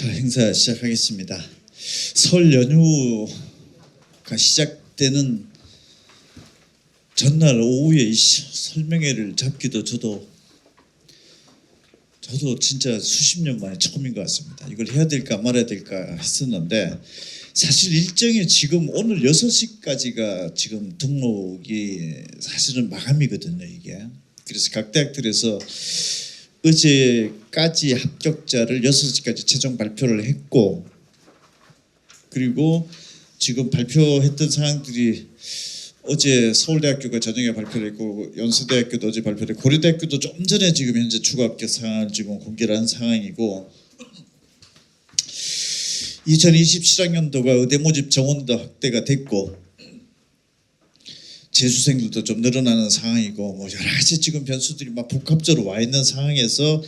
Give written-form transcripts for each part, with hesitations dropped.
자, 행사 시작하겠습니다. 설 연휴가 시작되는 전날 오후에 이 설명회를 잡기도 저도 진짜 수십 년 만에 처음인 것 같습니다. 이걸 해야 될까 말아야 될까 했었는데 사실 일정이 지금 오늘 6시까지가 지금 등록이 사실은 마감이거든요, 이게. 그래서 각 대학들에서 어제까지 합격자를 6시까지 최종 발표를 했고, 그리고 지금 발표했던 사항들이 어제 서울대학교가 저녁에 발표를 했고 연세대학교도 어제 발표를 했고 고려대학교도 좀 전에 지금 현재 추가 합격 사항을 지금 공개를 한 상황이고, 2027학년도가 의대 모집 정원도 확대가 됐고 재수생들도 좀 늘어나는 상황이고 뭐 여러 가지 지금 변수들이 막 복합적으로 와 있는 상황에서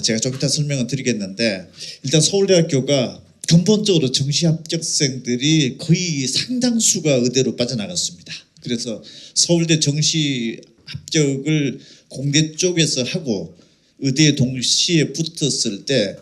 제가 좀 이따 설명을 드리겠는데, 일단 서울대학교가 근본적으로 정시 합격생들이 거의 상당수가 의대로 빠져나갔습니다. 그래서 서울대 정시 합격을 공대 쪽에서 하고 의대에 동시에 붙었을 때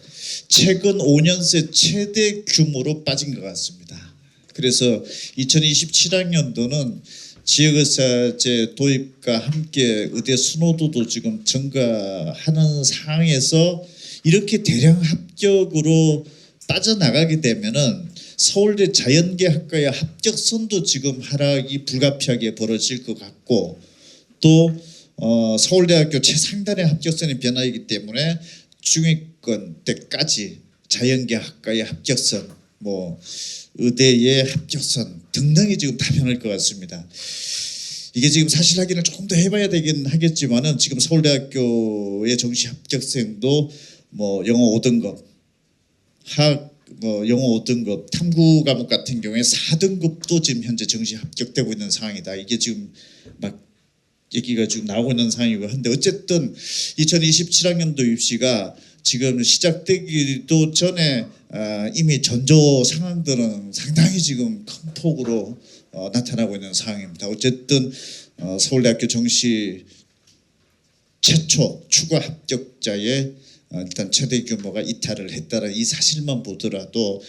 최근 5년 새 최대 규모로 빠진 것 같습니다. 그래서 2027학년도는 지역의사제 도입과 함께 의대 순호도도 지금 증가하는 상황에서 이렇게 대량 합격으로 빠져나가게 되면은 서울대 자연계 학과의 합격선도 지금 하락이 불가피하게 벌어질 것 같고, 또 서울대학교 최상단의 합격선이 변화이기 때문에 중위권 때까지 자연계 학과의 합격선, 뭐 의대의 합격선 등등이 지금 다 변할 것 같습니다. 이게 지금 사실 확인을 조금 더 해봐야 되긴 하겠지만은 지금 서울대학교의 정시 합격생도 뭐 영어 5등급, 영어 5등급, 탐구 과목 같은 경우에 4등급도 지금 현재 정시 합격되고 있는 상황이다. 이게 지금 막 얘기가 지금 나오고 있는 상황이고 한데, 어쨌든 2027학년도 입시가 지금 시작되기도 전에 이미 전조 상황들은 상당히 지금 큰 폭으로 나타나고 있는 상황입니다. 어쨌든 서울대학교 정시 최초 추가 합격자의 일단 최대 규모가 이탈을 했다는 이 사실만 보더라도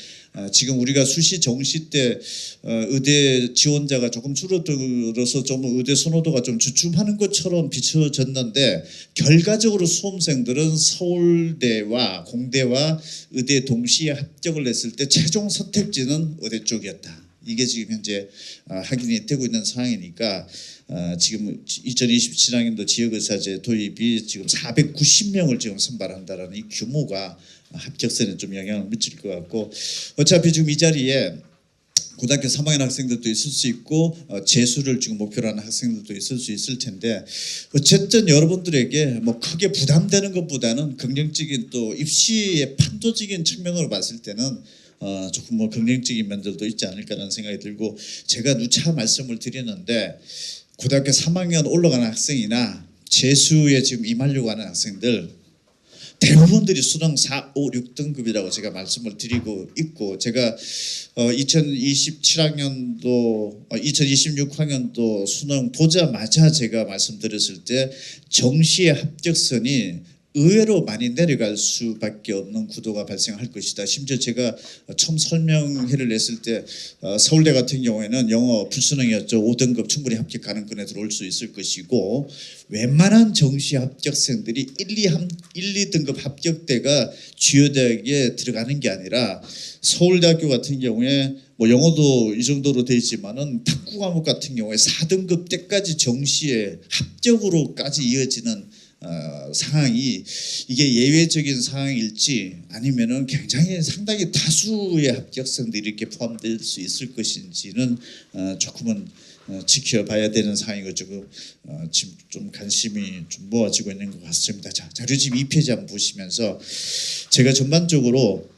지금 우리가 수시 정시 때 의대 지원자가 조금 줄어들어서 좀 의대 선호도가 좀 주춤하는 것처럼 비춰졌는데, 결과적으로 수험생들은 서울대와 공대와 의대 동시에 합격을 했을 때 최종 선택지는 의대 쪽이었다. 이게 지금 현재 확인이 되고 있는 상황이니까 지금 2027학년도 지역의사제 도입이 지금 490명을 지금 선발한다라는 이 규모가 합격선에 좀 영향을 미칠 것 같고, 어차피 지금 이 자리에 고등학교 3학년 학생들도 있을 수 있고 재수를 지금 목표로 하는 학생들도 있을 수 있을 텐데, 어쨌든 여러분들에게 뭐 크게 부담되는 것보다는 긍정적인 또 입시의 판도적인 측면으로 봤을 때는 조금 뭐 긍정적인 면들도 있지 않을까라는 생각이 들고, 제가 누차 말씀을 드리는데 고등학교 3학년 올라가는 학생이나 재수에 지금 임하려고 하는 학생들 대부분들이 수능 4, 5, 6등급이라고 제가 말씀을 드리고 있고, 제가 2026학년도 수능 보자마자 제가 말씀드렸을 때 정시의 합격선이 의외로 많이 내려갈 수밖에 없는 구도가 발생할 것이다. 심지어 제가 처음 설명회를 냈을 때 서울대 같은 경우에는 영어 불수능이었죠. 5등급 충분히 합격 가능권에 들어올 수 있을 것이고, 웬만한 정시 합격생들이 1, 2등급 합격대가 주요 대학에 들어가는 게 아니라 서울대학교 같은 경우에 뭐 영어도 이 정도로 돼 있지만은 탐구 과목 같은 경우에 4등급 때까지 정시에 합격으로까지 이어지는 상황이 이게 예외적인 상황일지 아니면은 굉장히 상당히 다수의 합격생들이 이렇게 포함될 수 있을 것인지는 조금은 지켜봐야 되는 상황이고, 지금 좀 관심이 좀 모아지고 있는 것 같습니다. 자, 자료집 2페이지 한번 보시면서 제가 전반적으로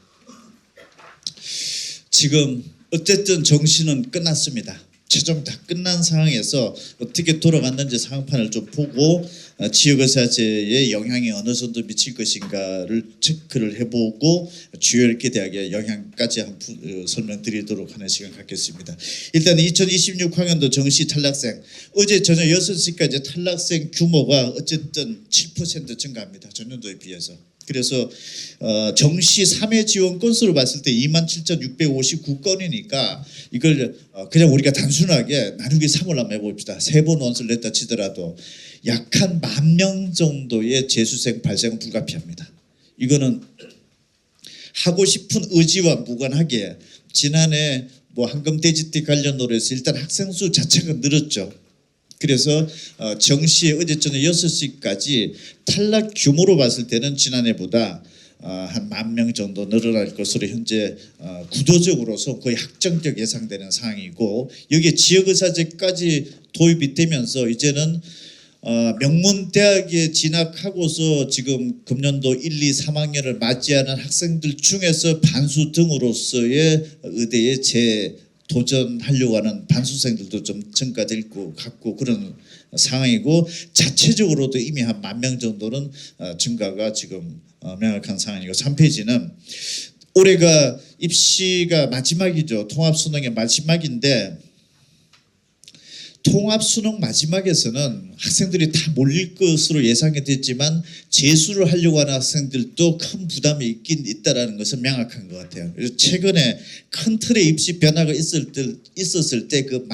지금 어쨌든 정시는 끝났습니다. 최종 다 끝난 상황에서 어떻게 돌아갔는지 상황판을 좀 보고 지역의사제의 영향이 어느 정도 미칠 것인가를 체크를 해보고 주요 10개 대학의 영향까지 한번 설명드리도록 하는 시간 갖겠습니다. 일단 2026학년도 정시 탈락생, 어제 저녁 6시까지 탈락생 규모가 어쨌든 7% 증가합니다. 전년도에 비해서. 그래서 정시 3회 지원 건수로 봤을 때 27,659건이니까 이걸 그냥 우리가 단순하게 나누기 3을 한번 해봅시다. 3번 원서를 냈다 치더라도 약 한 10,000명 정도의 재수생 발생은 불가피합니다. 이거는 하고 싶은 의지와 무관하게 지난해 뭐 황금돼지띠 관련으로 해서 일단 학생 수 자체가 늘었죠. 그래서 정시에 어제 저녁 6시까지 탈락 규모로 봤을 때는 지난해보다 한 10,000명 정도 늘어날 것으로 현재 구도적으로서 거의 확정적 예상되는 상황이고, 여기에 지역의사제까지 도입이 되면서 이제는 명문대학에 진학하고서 지금 금년도 1, 2, 3학년을 맞이하는 학생들 중에서 반수 등으로서의 의대에 재도전하려고 하는 반수생들도 좀 증가될 것 같고 그런 상황이고, 자체적으로도 이미 한 10,000명 정도는 증가가 지금 명확한 상황이고, 3페이지는 올해가 입시가 마지막이죠. 통합수능의 마지막인데 통합수능 마지막에서는 학생들이 다 몰릴 것으로 예상이 됐지만 재수를 하려고 하는 학생들도 큰 부담이 있긴 있다라는 것은 명확한 것 같아요. 그래서 최근에 큰 틀의 입시 변화가 있었을 때 그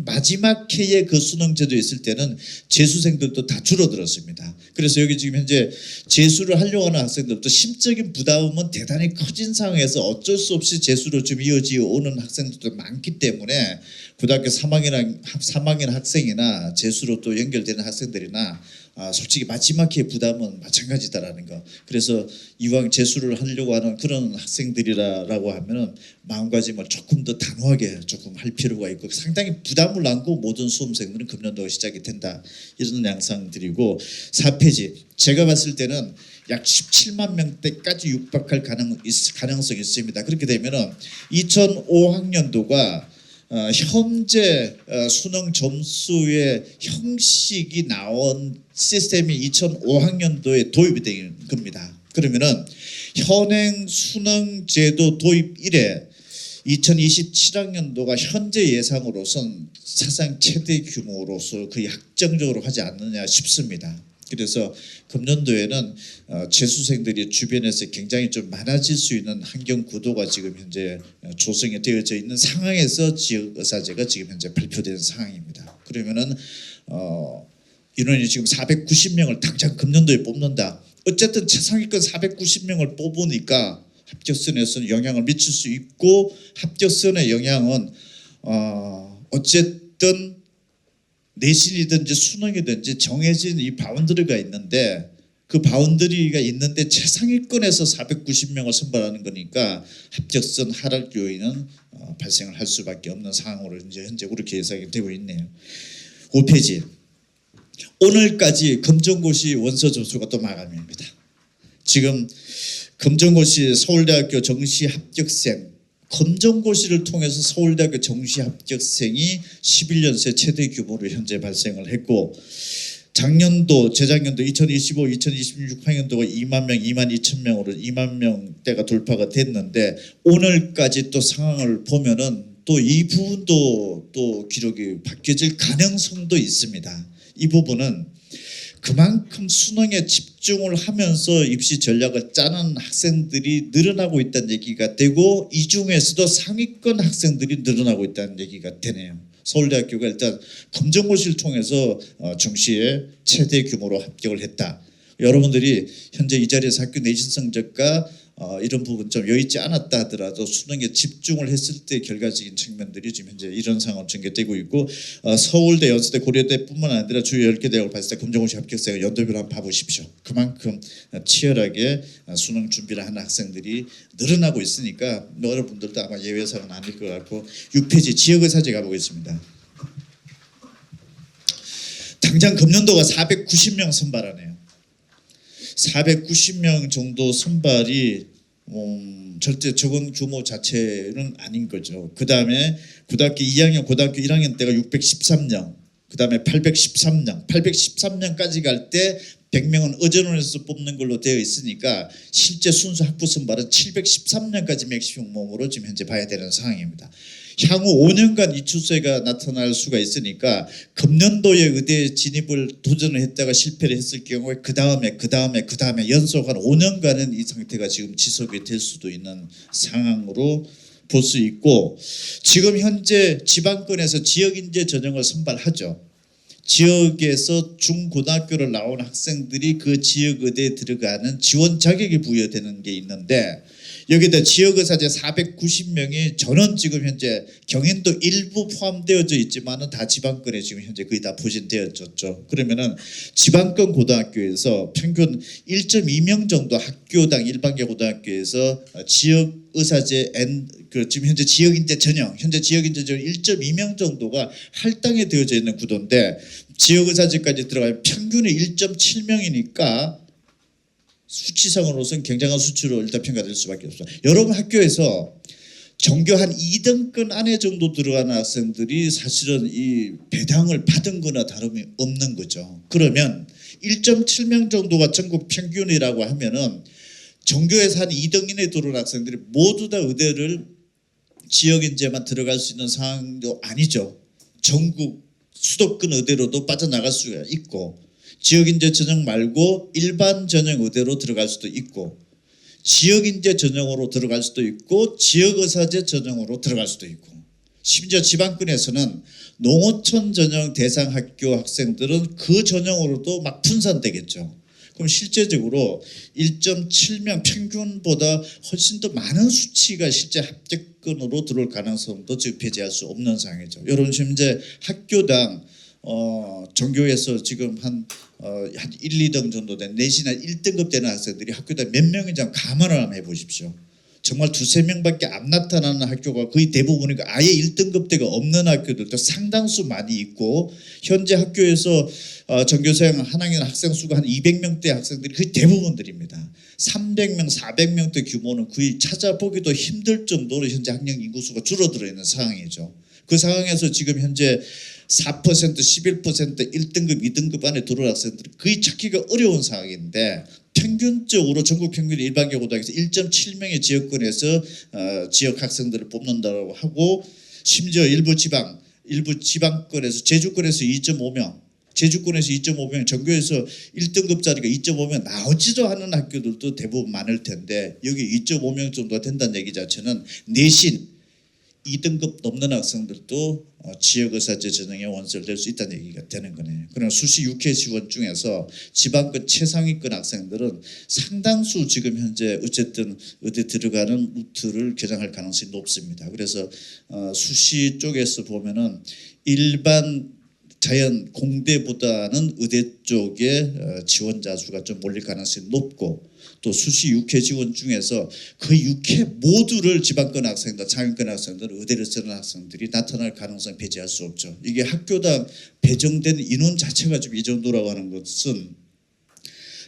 마지막 해의 그 수능제도 있을 때는 재수생들도 다 줄어들었습니다. 그래서 여기 지금 현재 재수를 하려고 하는 학생들도 심적인 부담은 대단히 커진 상황에서 어쩔 수 없이 재수로 좀 이어지어 오는 학생들도 많기 때문에 고등학교 3학년 학생이나 재수로 또 연결되는 학생들이나 솔직히 마지막 해 부담은 마찬가지다라는 거. 그래서 이왕 재수를 하려고 하는 그런 학생들이라고 하면은 마음가짐을 조금 더 단호하게 조금 할 필요가 있고, 상당히 부담을 안고 모든 수험생들은 금년도가 시작이 된다, 이런 양상들이고, 4페이지 제가 봤을 때는 약 17만 명대까지 육박할 가능성이 있습니다. 그렇게 되면은 2005학년도가 현재 수능 점수의 형식이 나온 시스템이 2005학년도에 도입이 된 겁니다. 그러면은 현행 수능제도 도입 이래 2027학년도가 현재 예상으로선 사상 최대 규모로서 거의 확정적으로 하지 않느냐 싶습니다. 그래서 금년도에는 재수생들이 주변에서 굉장히 좀 많아질 수 있는 환경 구도가 지금 현재 조성이 되어져 있는 상황에서 지역의사제가 지금 현재 발표된 상황입니다. 그러면은 인원이 지금 490명을 당장 금년도에 뽑는다. 어쨌든 최상위권 490명을 뽑으니까 합격선에서는 영향을 미칠 수 있고, 합격선의 영향은 어쨌든 내신이든지 수능이든지 정해진 이 바운더리가 있는데, 그 바운더리가 있는데 최상위권에서 490명을 선발하는 거니까 합격선 하락 요인은 발생을 할 수밖에 없는 상황으로 이제 현재 그렇게 예상이 되고 있네요. 5페이지 오늘까지 검정고시 원서 접수가 또 마감입니다. 지금 검정고시 서울대학교 정시 합격생, 검정고시를 통해서 서울대학교 정시 합격생이 11년 새 최대 규모로 현재 발생을 했고, 작년도 재작년도 2025, 2026 학년도가 2만 명, 2만 2천 명으로 2만 명대가 돌파가 됐는데, 오늘까지 또 상황을 보면은 또 이 부분도 또 기록이 바뀌어질 가능성도 있습니다. 이 부분은 그만큼 수능에 집중을 하면서 입시 전략을 짜는 학생들이 늘어나고 있다는 얘기가 되고, 이 중에서도 상위권 학생들이 늘어나고 있다는 얘기가 되네요. 서울대학교가 일단 검정고시를 통해서 정시에 최대 규모로 합격을 했다. 여러분들이 현재 이 자리에서 학교 내신 성적과 이런 부분 좀 여의치 않았다 하더라도 수능에 집중을 했을 때 결과적인 측면들이 지금 현재 이런 상황으로 전개되고 있고, 서울대, 연세대, 고려대뿐만 아니라 주요 10개 대학을 봤을 때 검정고시 합격자가 연도별로 한번 봐보십시오. 그만큼 치열하게 수능 준비를 하는 학생들이 늘어나고 있으니까 여러분들도 아마 예외사항은 아닐 것 같고, 6페이지 지역의사제 가보겠습니다. 당장 금년도가 490명 선발하네요. 490명 정도 선발이 절대 적은 규모 자체는 아닌 거죠. 그 다음에 고등학교 2학년, 고등학교 1학년 때가 613명, 그 다음에 813명, 813명까지 갈 때 100명은 의전원에서 뽑는 걸로 되어 있으니까 실제 순수 학부 선발은 713명까지 맥시멈으로 지금 현재 봐야 되는 상황입니다. 향후 5년간 이 추세가 나타날 수가 있으니까 금년도에 의대 진입을 도전을 했다가 실패를 했을 경우에 그 다음에 연속 한 5년간은 이 상태가 지금 지속이 될 수도 있는 상황으로 볼 수 있고, 지금 현재 지방권에서 지역인재 전형을 선발하죠. 지역에서 중고등학교를 나온 학생들이 그 지역 의대에 들어가는 지원 자격이 부여되는 게 있는데, 여기다 지역의사제 490명이 전원 지금 현재 경인도 일부 포함되어져 있지만은 다 지방권에 지금 현재 거의 다 포진되어졌죠. 그러면은 지방권 고등학교에서 평균 1.2명 정도 학교당 일반계 고등학교에서 지역의사제 지금 현재 지역인재 전형 1.2명 정도가 할당이 되어져 있는 구도인데, 지역의사제까지 들어가면 평균이 1.7명이니까 수치상으로서는 굉장한 수치로 일단 평가될 수밖에 없어요. 여러분 학교에서 전교 한 2등권 안에 정도 들어가는 학생들이 사실은 이 배당을 받은 거나 다름이 없는 거죠. 그러면 1.7명 정도가 전국 평균이라고 하면은 전교에서 한 2등 이내에 들어온 학생들이 모두 다 의대를 지역인재만 들어갈 수 있는 상황도 아니죠. 전국 수도권 의대로도 빠져나갈 수가 있고, 지역인재 전형 말고 일반 전형 의대로 들어갈 수도 있고, 지역인재 전형으로 들어갈 수도 있고, 지역의사제 전형으로 들어갈 수도 있고, 심지어 지방권에서는 농어촌 전형 대상 학교 학생들은 그 전형으로도 막 분산되겠죠. 그럼 실제적으로 1.7명 평균보다 훨씬 더 많은 수치가 실제 합격권으로 들어올 가능성도 지금 배제할 수 없는 상황이죠. 여러분 현재 학교당 전교에서 지금 한 1, 2등 정도 된 내신이나 1등급 되는 학생들이 학교당 몇 명인지 감안을 한번 해보십시오. 정말 두세 명밖에 안 나타나는 학교가 거의 대부분이고, 아예 1등급대가 없는 학교들도 상당수 많이 있고, 현재 학교에서 전교생 한 학년 학생 수가 한 200명대 학생들이 거의 대부분들입니다. 300명, 400명대 규모는 거의 찾아보기도 힘들 정도로 현재 학령 인구수가 줄어들어 있는 상황이죠. 그 상황에서 지금 현재 4%, 11%, 1등급, 2등급 안에 들어온 학생들이 거의 찾기가 어려운 상황인데, 평균적으로 전국 평균 일반계 고등학교에서 1.7명의 지역권에서 지역 학생들을 뽑는다고 하고, 심지어 일부 지방권에서 제주권에서 2.5명, 제주권에서 2.5명, 전교에서 1등급 자리가 2.5명 나오지도 않은 학교들도 대부분 많을 텐데, 여기 2.5명 정도가 된다는 얘기 자체는 내신 2등급 넘는 학생들도 지역의사제 전형에 원서를 낼 수 있다는 얘기가 되는 거네요. 그러나 수시 6회 지원 중에서 지방권 최상위권 학생들은 상당수 지금 현재 어쨌든 의대 들어가는 루트를 개정할 가능성이 높습니다. 그래서 수시 쪽에서 보면은 일반 자연 공대보다는 의대 쪽에 지원자 수가 좀 몰릴 가능성이 높고, 또 수시 6회 지원 중에서 그 6회 모두를 지방권 학생들, 상위권 학생들, 의대를 쓰는 학생들이 나타날 가능성을 배제할 수 없죠. 이게 학교당 배정된 인원 자체가 좀 이 정도라고 하는 것은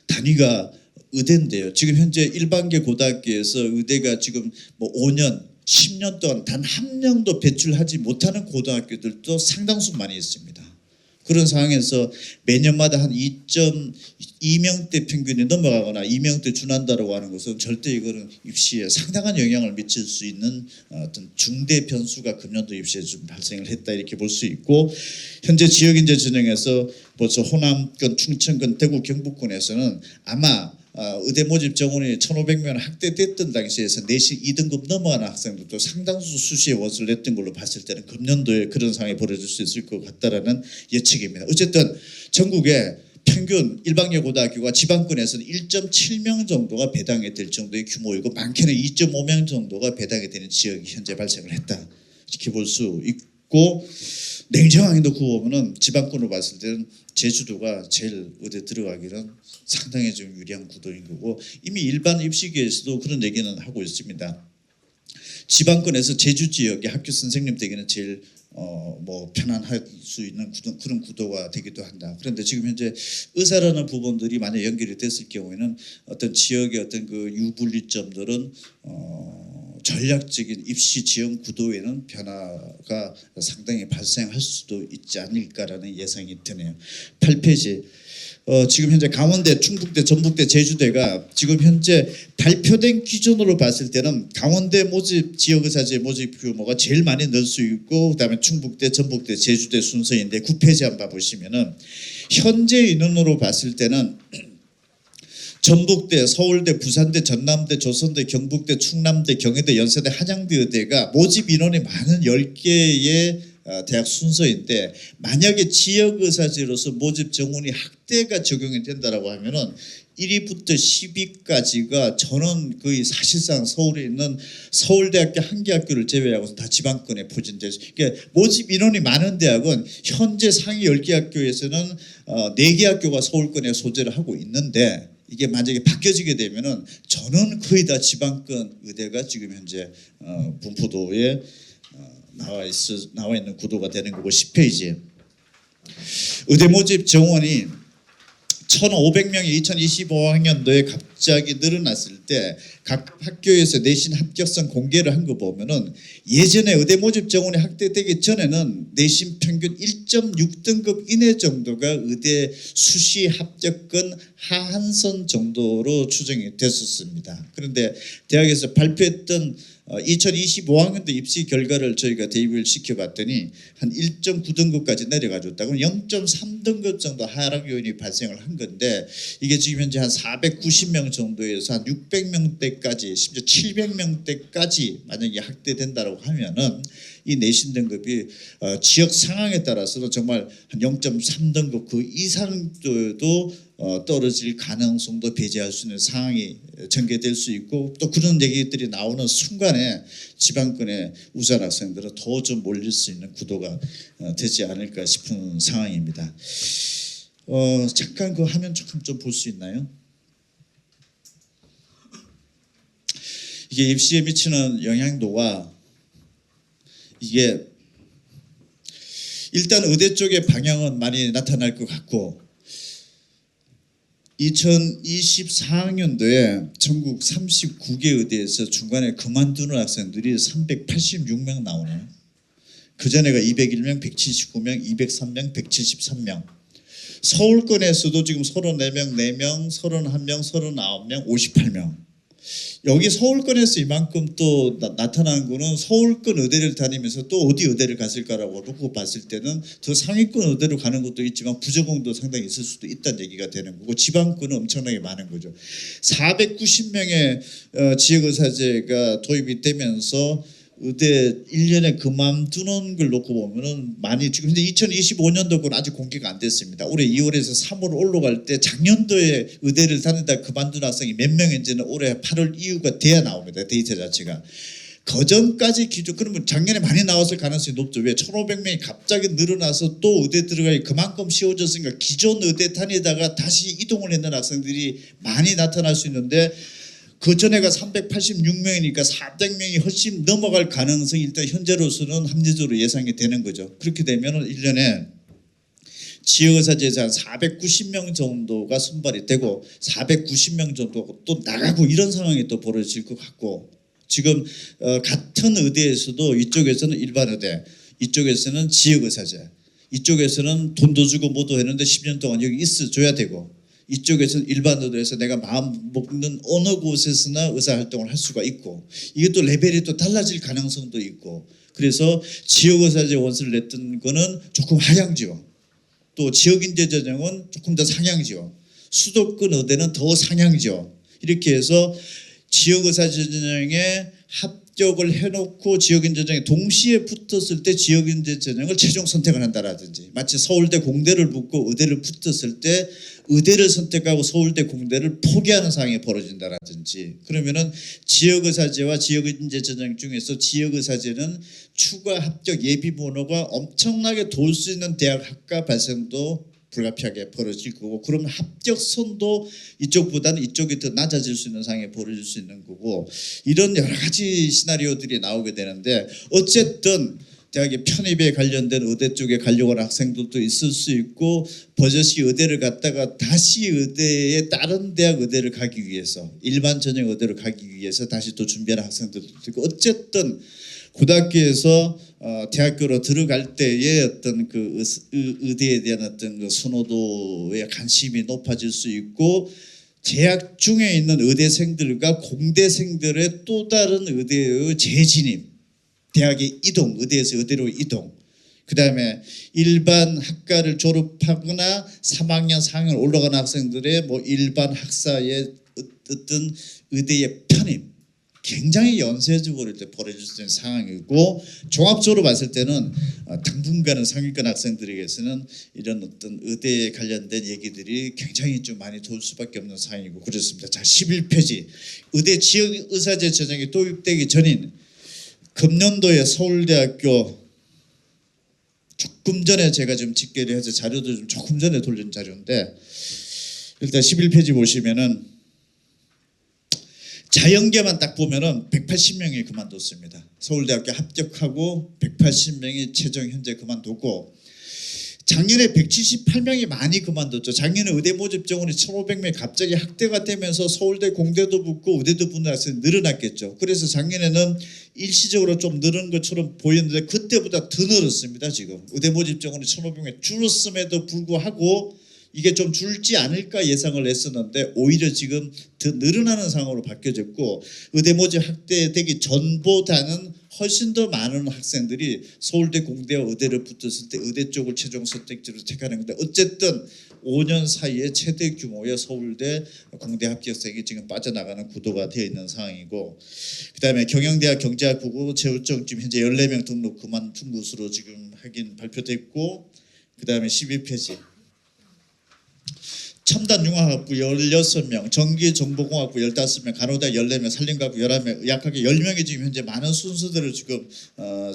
단위가 의대인데요. 지금 현재 일반계 고등학교에서 의대가 지금 뭐 5년, 10년 동안 단 한 명도 배출하지 못하는 고등학교들도 상당수 많이 있습니다. 그런 상황에서 매년마다 한 2.2명대 평균이 넘어가거나 2명대 준한다라고 하는 것은 절대 이거는 입시에 상당한 영향을 미칠 수 있는 어떤 중대 변수가 금년도 입시에 좀 발생을 했다, 이렇게 볼 수 있고, 현재 지역인재 전형에서 벌써 호남권, 충청권, 대구, 경북권에서는 아마 의대 모집 정원이 1,500명 확대됐던 당시에서 내신 2등급 넘어가는 학생들도 상당수 수시에 원서를 냈던 걸로 봤을 때는 금년도에 그런 상황이 벌어질 수 있을 것 같다라는 예측입니다. 어쨌든 전국에 평균 일반계 고등학교가 지방권에서는 1.7명 정도가 배당이 될 정도의 규모이고, 많게는 2.5명 정도가 배당이 되는 지역이 현재 발생을 했다, 이렇게 볼 수 있고, 냉정하게 놓고 보면은 지방권으로 봤을 때는 제주도가 제일 의대 들어가기는 상당히 좀 유리한 구도인 거고, 이미 일반 입시계에서도 그런 얘기는 하고 있습니다. 지방권에서 제주 지역의 학교 선생님 되기는 제일 뭐 편안할 수 있는 그런 구도가 되기도 한다. 그런데 지금 현재 의사라는 부분들이 만약 연결이 됐을 경우에는 어떤 지역의 어떤 그 유불리점들은 전략적인 입시 지원 구도에는 변화가 상당히 발생할 수도 있지 않을까라는 예상이 드네요. 8페이지. 지금 현재 강원대, 충북대, 전북대, 제주대가 지금 현재 발표된 기준으로 봤을 때는 강원대 모집 지역의사제 모집 규모가 제일 많이 늘 수 있고 그다음에 충북대, 전북대, 제주대 순서인데 구폐지 한번 봐보시면은 현재 인원으로 봤을 때는 전북대, 서울대, 부산대, 전남대, 조선대, 경북대, 충남대, 경희대, 연세대, 한양대 의대가 모집 인원이 많은 10개의 대학 순서인데 만약에 지역의사제로서 모집 정원이 학대가 적용이 된다라고 하면은 1위부터 10위까지가 저는 거의 사실상 서울에 있는 서울대학교 한 개 학교를 제외하고서 다 지방권에 포진돼서 그러니까 모집 인원이 많은 대학은 현재 상위 10개 학교에서는 4개 학교가 서울권에 소재를 하고 있는데 이게 만약에 바뀌어지게 되면은 저는 거의 다 지방권 의대가 지금 현재 분포도에 나와 있는 구도가 되는 거고 10페이지 의대 모집 정원이 1,500명이 2025학년도에 갑자기 늘어났을 때 각 학교에서 내신 합격성 공개를 한 거 보면은 예전에 의대 모집 정원이 확대되기 전에는 내신 평균 1.6등급 이내 정도가 의대 수시 합격권 하한선 정도로 추정이 됐었습니다. 그런데 대학에서 발표했던 2025학년도 입시 결과를 저희가 대입을 시켜봤더니 한 1.9등급까지 내려가줬다. 그럼 0.3등급 정도 하락 요인이 발생을 한 건데 이게 지금 현재 한 490명 정도에서 한 600명대까지 심지어 700명대까지 만약에 확대된다고 하면은 이 내신 등급이 지역 상황에 따라서는 정말 한 0.3등급 그 이상도 떨어질 가능성도 배제할 수 있는 상황이 전개될 수 있고 또 그런 얘기들이 나오는 순간에 지방권의 우수한 학생들은 더 좀 몰릴 수 있는 구도가 되지 않을까 싶은 상황입니다. 잠깐 그 화면 조금 좀 볼 수 있나요? 이게 입시에 미치는 영향도가 이게 일단 의대 쪽의 방향은 많이 나타날 것 같고 2024학년도에 전국 39개 의대에서 중간에 그만두는 학생들이 386명 나오네요. 그전에가 201명, 179명, 203명, 173명. 서울권에서도 지금 34명, 4명, 31명, 39명, 58명. 여기 서울권에서 이만큼 또 나타나는 거는 서울권 의대를 다니면서 또 어디 의대를 갔을까라고 놓고 봤을 때는 더 상위권 의대로 가는 것도 있지만 부적응도 상당히 있을 수도 있다는 얘기가 되는 거고 지방권은 엄청나게 많은 거죠. 490명의 지역의사제가 도입이 되면서 의대 1년에 그만두는 걸 놓고 보면은 많이 지금 근데 2025년도는 아직 공개가 안 됐습니다. 올해 2월에서 3월 올라갈 때 작년도에 의대를 다니다 그만둔 학생이 몇 명인지는 올해 8월 이후가 돼야 나옵니다. 데이터 자체가. 그전까지 기준 그러면 작년에 많이 나왔을 가능성이 높죠. 왜 1,500명이 갑자기 늘어나서 또 의대 들어가기 그만큼 쉬워졌으니까 기존 의대 다니다가 다시 이동을 했는 학생들이 많이 나타날 수 있는데 그 전에가 386명이니까 400명이 훨씬 넘어갈 가능성이 일단 현재로서는 합리적으로 예상이 되는 거죠. 그렇게 되면 1년에 지역의사제에서 한 490명 정도가 선발이 되고 490명 정도가 또 나가고 이런 상황이 또 벌어질 것 같고 지금 같은 의대에서도 이쪽에서는 일반 의대, 이쪽에서는 지역의사제, 이쪽에서는 돈도 주고 뭐도 했는데 10년 동안 여기 있어줘야 되고 이쪽에서는 일반 의대에서 내가 마음 먹는 어느 곳에서나 의사활동을 할 수가 있고 이게 또 레벨이 또 달라질 가능성도 있고 그래서 지역의사제 원서를 냈던 거는 조금 하향지원 또 지역인재전형은 조금 더 상향지원 수도권 의대는 더 상향지원 이렇게 해서 지역의사제 전형에 합격을 해놓고 지역인재 전형에 동시에 붙었을 때 지역인재 전형을 최종 선택을 한다라든지 마치 서울대 공대를 붙고 의대를 붙었을 때 의대를 선택하고 서울대 공대를 포기하는 상황이 벌어진다라든지 그러면은 지역의사제와 지역인재 전형 중에서 지역의사제는 추가 합격 예비 번호가 엄청나게 돌 수 있는 대학 학과 발생도 불가피하게 벌어질 거고 그러면 합격선도 이쪽보다는 이쪽이 더 낮아질 수 있는 상황이 벌어질 수 있는 거고 이런 여러 가지 시나리오들이 나오게 되는데 어쨌든 대학의 편입에 관련된 의대 쪽에 가려고 하는 학생들도 있을 수 있고 버젓이 의대를 갔다가 다시 의대에 다른 대학 의대를 가기 위해서 일반 전형 의대로 가기 위해서 다시 또 준비하는 학생들도 있고 어쨌든 고등학교에서 대학교로 들어갈 때의 어떤 그 의대에 대한 어떤 그 선호도에 관심이 높아질 수 있고 재학 중에 있는 의대생들과 공대생들의 또 다른 의대의 재진입, 대학의 이동, 의대에서 의대로 이동, 그 다음에 일반 학과를 졸업하거나 3학년, 4학년 올라가는 학생들의 뭐 일반 학사의 어떤 의대의 편입, 굉장히 연쇄적으로 이렇게 벌어질 수 있는 상황이고 종합적으로 봤을 때는 당분간은 상위권 학생들에게서는 이런 어떤 의대에 관련된 얘기들이 굉장히 좀 많이 돌 수밖에 없는 상황이고 그렇습니다. 자, 11페이지 의대 지역의사제 전형이 도입되기 전인 금년도에 서울대학교 조금 전에 제가 좀 집계를 해서 자료도 좀 조금 전에 돌린 자료인데 일단 11페이지 보시면은 자연계만 딱 보면은 180명이 그만뒀습니다. 서울대학교 합격하고 180명이 최종 현재 그만두고 작년에 178명이 많이 그만뒀죠. 작년에 의대 모집 정원이 1,500명이 갑자기 확대가 되면서 서울대 공대도 붙고 의대도 붙는 학생이 늘어났겠죠. 그래서 작년에는 일시적으로 좀 늘은 것처럼 보였는데 그때보다 더 늘었습니다. 지금 의대 모집 정원이 1,500명이 줄었음에도 불구하고 이게 좀 줄지 않을까 예상을 했었는데 오히려 지금 더 늘어나는 상황으로 바뀌어졌고 의대 모집 확대되기 전보다는 훨씬 더 많은 학생들이 서울대 공대와 의대를 붙었을 때 의대 쪽을 최종 선택지로 택하는 건데 어쨌든 5년 사이에 최대 규모의 서울대 공대 합격생이 지금 빠져나가는 구도가 되어 있는 상황이고 그다음에 경영대학 경제학부고 재우정 지금 현재 14명 등록 그만둔 것으로 지금 확인 발표됐고 그다음에 12페이지 첨단융합학부 16명, 전기정보공학부 15명, 간호대 14명, 산림과학부 11명, 의학학계 10명이 지금 현재 많은 순서들을 지금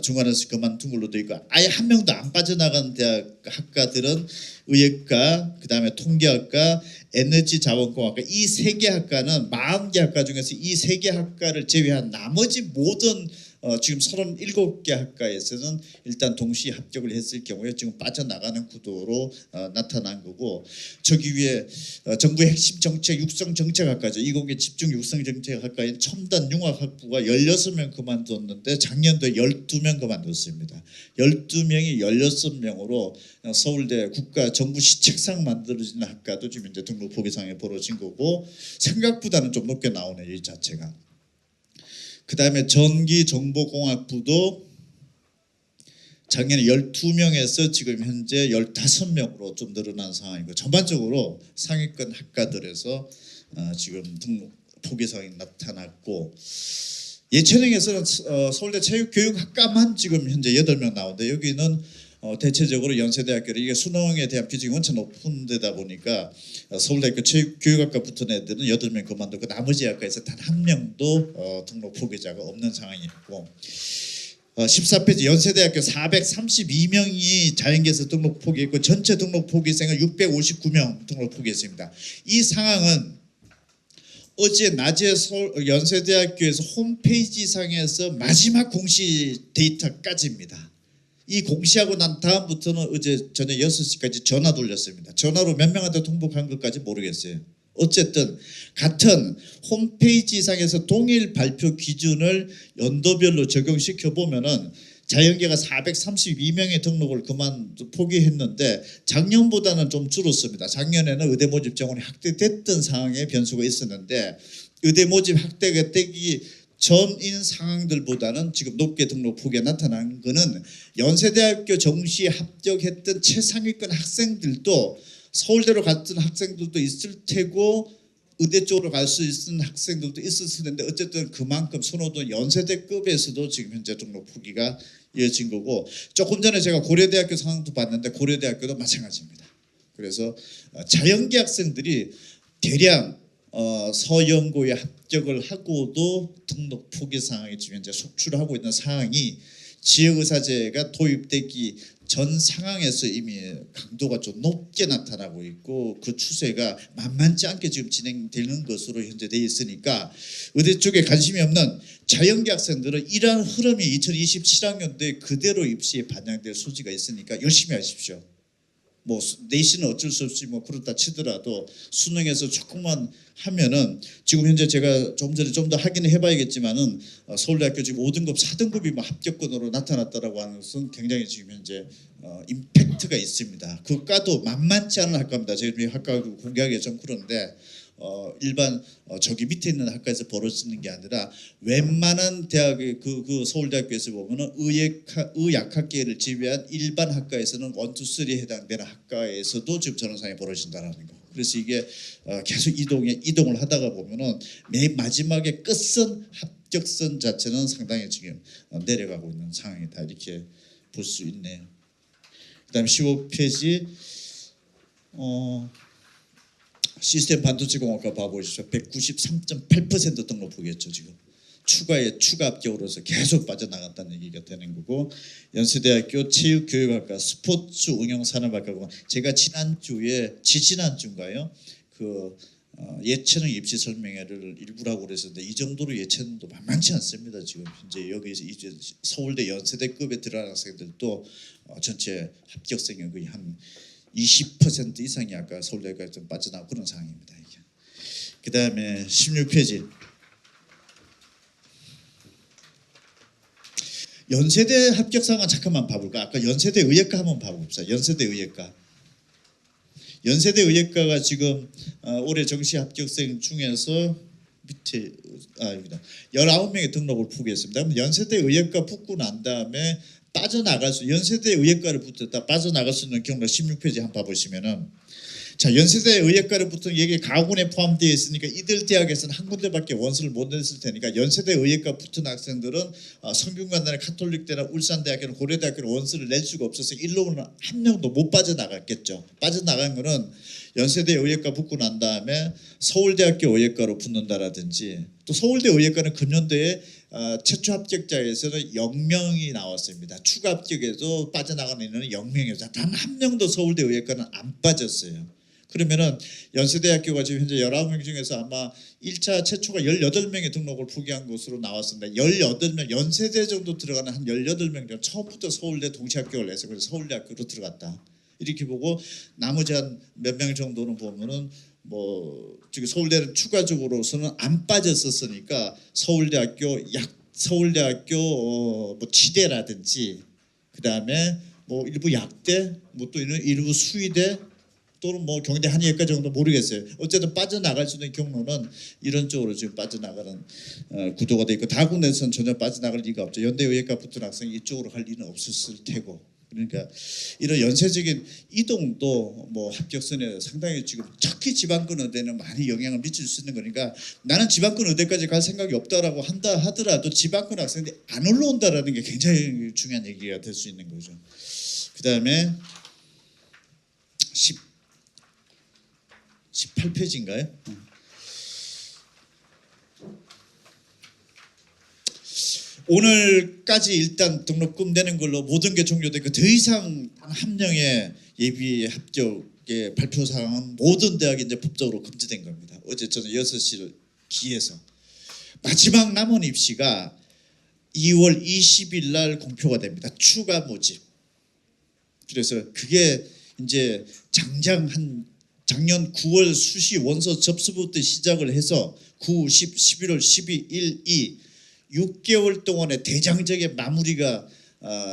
중간에서 그만둔 걸로 되어 있고 아예 한 명도 안 빠져나간 대학 학과들은 의학과, 그 다음에 통계학과, 에너지자원공학과 이 세 개 학과는 40개 학과 중에서 이 세 개 학과를 제외한 나머지 모든 지금 37개 학과에서는 일단 동시 합격을 했을 경우에 지금 빠져나가는 구도로 나타난 거고 저기 위에 정부의 핵심 정책 육성 정책학과죠. 20개 집중 육성 정책학과인 첨단융합학부가 16명 그만뒀는데 작년도에 12명 그만뒀습니다. 12명이 16명으로 서울대 국가 정부 시책상 만들어지는 학과도 지금 이제 등록 포기상에 벌어진 거고 생각보다는 좀 높게 나오네요. 이 자체가. 그 다음에 전기정보공학부도 작년에 12명에서 지금 현재 15명으로 좀 늘어난 상황이고 전반적으로 상위권 학과들에서 지금 등록 포기상이 나타났고 예체능에서는 서울대 체육교육학과만 지금 현재 8명 나오는데 여기는 대체적으로 연세대학교를 이게 수능에 대한 비중이 원체 높은 데다 보니까 서울대학교 체육교육학과 붙은 애들은 8명 그만두고 나머지 학과에서 단 한 명도 등록 포기자가 없는 상황이고 14페이지 연세대학교 432명이 자연계에서 등록 포기했고 전체 등록 포기생은 659명 등록 포기했습니다. 이 상황은 어제 낮에 연세대학교에서 홈페이지 상에서 마지막 공시 데이터까지입니다. 이 공시하고 난 다음부터는 어제 저녁 6시까지 전화 돌렸습니다. 전화로 몇 명한테 통보한 것까지 모르겠어요. 어쨌든 같은 홈페이지 상에서 동일 발표 기준을 연도별로 적용시켜 보면은 자연계가 432명의 등록을 포기했는데 작년보다는 좀 줄었습니다. 작년에는 의대 모집 정원이 확대됐던 상황에 변수가 있었는데 의대 모집 확대가 되기 전인 상황들보다는 지금 높게 등록 포기가 나타난 것은 연세대학교 정시에 합격했던 최상위권 학생들도 서울대로 갔던 학생들도 있을 테고 의대 쪽으로 갈 수 있는 학생들도 있었을 텐데 어쨌든 그만큼 선호도 연세대급에서도 지금 현재 등록 포기가 이어진 거고 조금 전에 제가 고려대학교 상황도 봤는데 고려대학교도 마찬가지입니다. 그래서 자연계 학생들이 대량 서연고에 합격을 하고도 등록 포기 상황이 지금 현재 속출하고 있는 상황이 지역의사제가 도입되기 전 상황에서 이미 강도가 좀 높게 나타나고 있고 그 추세가 만만치 않게 지금 진행되는 것으로 현재 돼 있으니까 의대 쪽에 관심이 없는 자연계 학생들은 이러한 흐름이 2027학년도에 그대로 입시에 반영될 소지가 있으니까 열심히 하십시오. 뭐 내신은 어쩔 수 없이 뭐 그렇다 치더라도 수능에서 조금만 하면은 지금 현재 제가 좀 전에 좀 더 확인을 해봐야겠지만은 서울대학교 지금 5등급 4등급이 뭐 합격권으로 나타났다라고 하는 것은 굉장히 지금 현재 임팩트가 있습니다. 그 과도 만만치 않은 학과입니다. 제가 학과 공개하기가 좀 그런데 일반 저기 밑에 있는 학과에서 벌어지는 게 아니라 웬만한 대학의 그 서울대학교에서 보면은 의학학계를 지배한 일반 학과에서는 1, 2, 3에 해당되는 학과에서도 지금 저런 상황이 벌어진다라는 거. 그래서 이게 계속 이동을 하다가 보면은 맨 마지막에 끝선 합격선 자체는 상당히 지금 내려가고 있는 상황이다 이렇게 볼 수 있네요. 그다음 15페이지 시스템 반도체 공학과 봐보시죠. 193.8% 등록부겠죠 지금. 추가 합격으로서 계속 빠져나갔다는 얘기가 되는 거고, 연세대학교 체육교육학과 스포츠응용산업학과, 제가 지난주인가요? 그 예체능 입시 설명회를 일부라고 그랬었는데 이 정도로 예체능도 만만치 않습니다. 지금 현재 여기서 이제 서울대 연세대급에 들어간 학생들도 전체 합격생이 거의 한 20% 이상이 아까 서울대가 좀 빠져나오고 그런 상황입니다. 이게. 그 다음에 16페이지. 연세대 합격상은 잠깐만 봐볼까? 아까 연세대 의예과 한번 봐봅시다. 연세대 의예과. 연세대 의예과가 지금 올해 정시 합격생 중에서 밑에 여기다 19명의 등록을 포기했습니다. 그럼 연세대 의예과 붙고 난 다음에 연세대 의예과를 붙었다 빠져나갈 수 있는 경우가 16페이지 한번 봐보시면은, 자, 연세대 의예과를 붙은 여기 가군에 포함되어 있으니까 이들 대학에서는 한 군데밖에 원서를 못 냈을 테니까 연세대 의예과 붙은 학생들은 성균관대나 카톨릭대나 울산대학교나 고려대학교는 원서를 낼 수가 없어서 일로는 한 명도 못 빠져나갔겠죠. 빠져나간 거는 연세대 의예과 붙고 난 다음에 서울대학교 의예과로 붙는다라든지, 또 서울대 의예과는 금년도에 최초 합격자에서는 0명이 나왔습니다. 추가 합격에도 빠져나가는 인원은 0명이었죠. 단 한 명도 서울대 의예과는 안 빠졌어요. 그러면은 연세대학교가 지금 현재 19명 중에서 아마 1차 최초가 18명의 등록을 포기한 것으로 나왔습니다. 18명, 연세대 정도 들어가는 한 18명 정도 처음부터 서울대 동시 합격을 해서 그래서 서울대학교로 들어갔다. 이렇게 보고 나머지 한 몇 명 정도는 보면은 뭐 지금 서울대는 추가적으로서는 안 빠졌었으니까 서울대학교 뭐 치대라든지, 그다음에 뭐 일부 약대, 뭐 또 일부 수의대 또는 뭐 경대 한의학과 정도 모르겠어요. 어쨌든 빠져나갈 수 있는 경로는 이런 쪽으로 지금 빠져나가는 구도가 돼 있고, 다군에서는 전혀 빠져나갈 리가 없죠. 연대의학과 붙은 학생이 이쪽으로 갈 리는 없었을 테고. 그러니까 이런 연쇄적인 이동도 뭐 합격선에 상당히 지금 특히 지방권 의대는 많이 영향을 미칠 수 있는 거니까, 나는 지방권 의대까지 갈 생각이 없다라고 한다 하더라도 지방권 학생들이 안 올라온다라는 게 굉장히 중요한 얘기가 될 수 있는 거죠. 그 다음에 18페이지인가요? 오늘까지 일단 등록금 내는 걸로 모든 게 종료되고, 더 이상 한 명의 예비 합격의 발표 사항은 모든 대학이 이제 법적으로 금지된 겁니다. 어제 저는 6시를 기해서 마지막 남은 입시가 2월 20일 날 공표가 됩니다. 추가 모집. 그래서 그게 이제 작년 9월 수시 원서 접수부터 시작을 해서 9, 10, 11월 12, 1, 2 6개월 동안의 대장적인 마무리가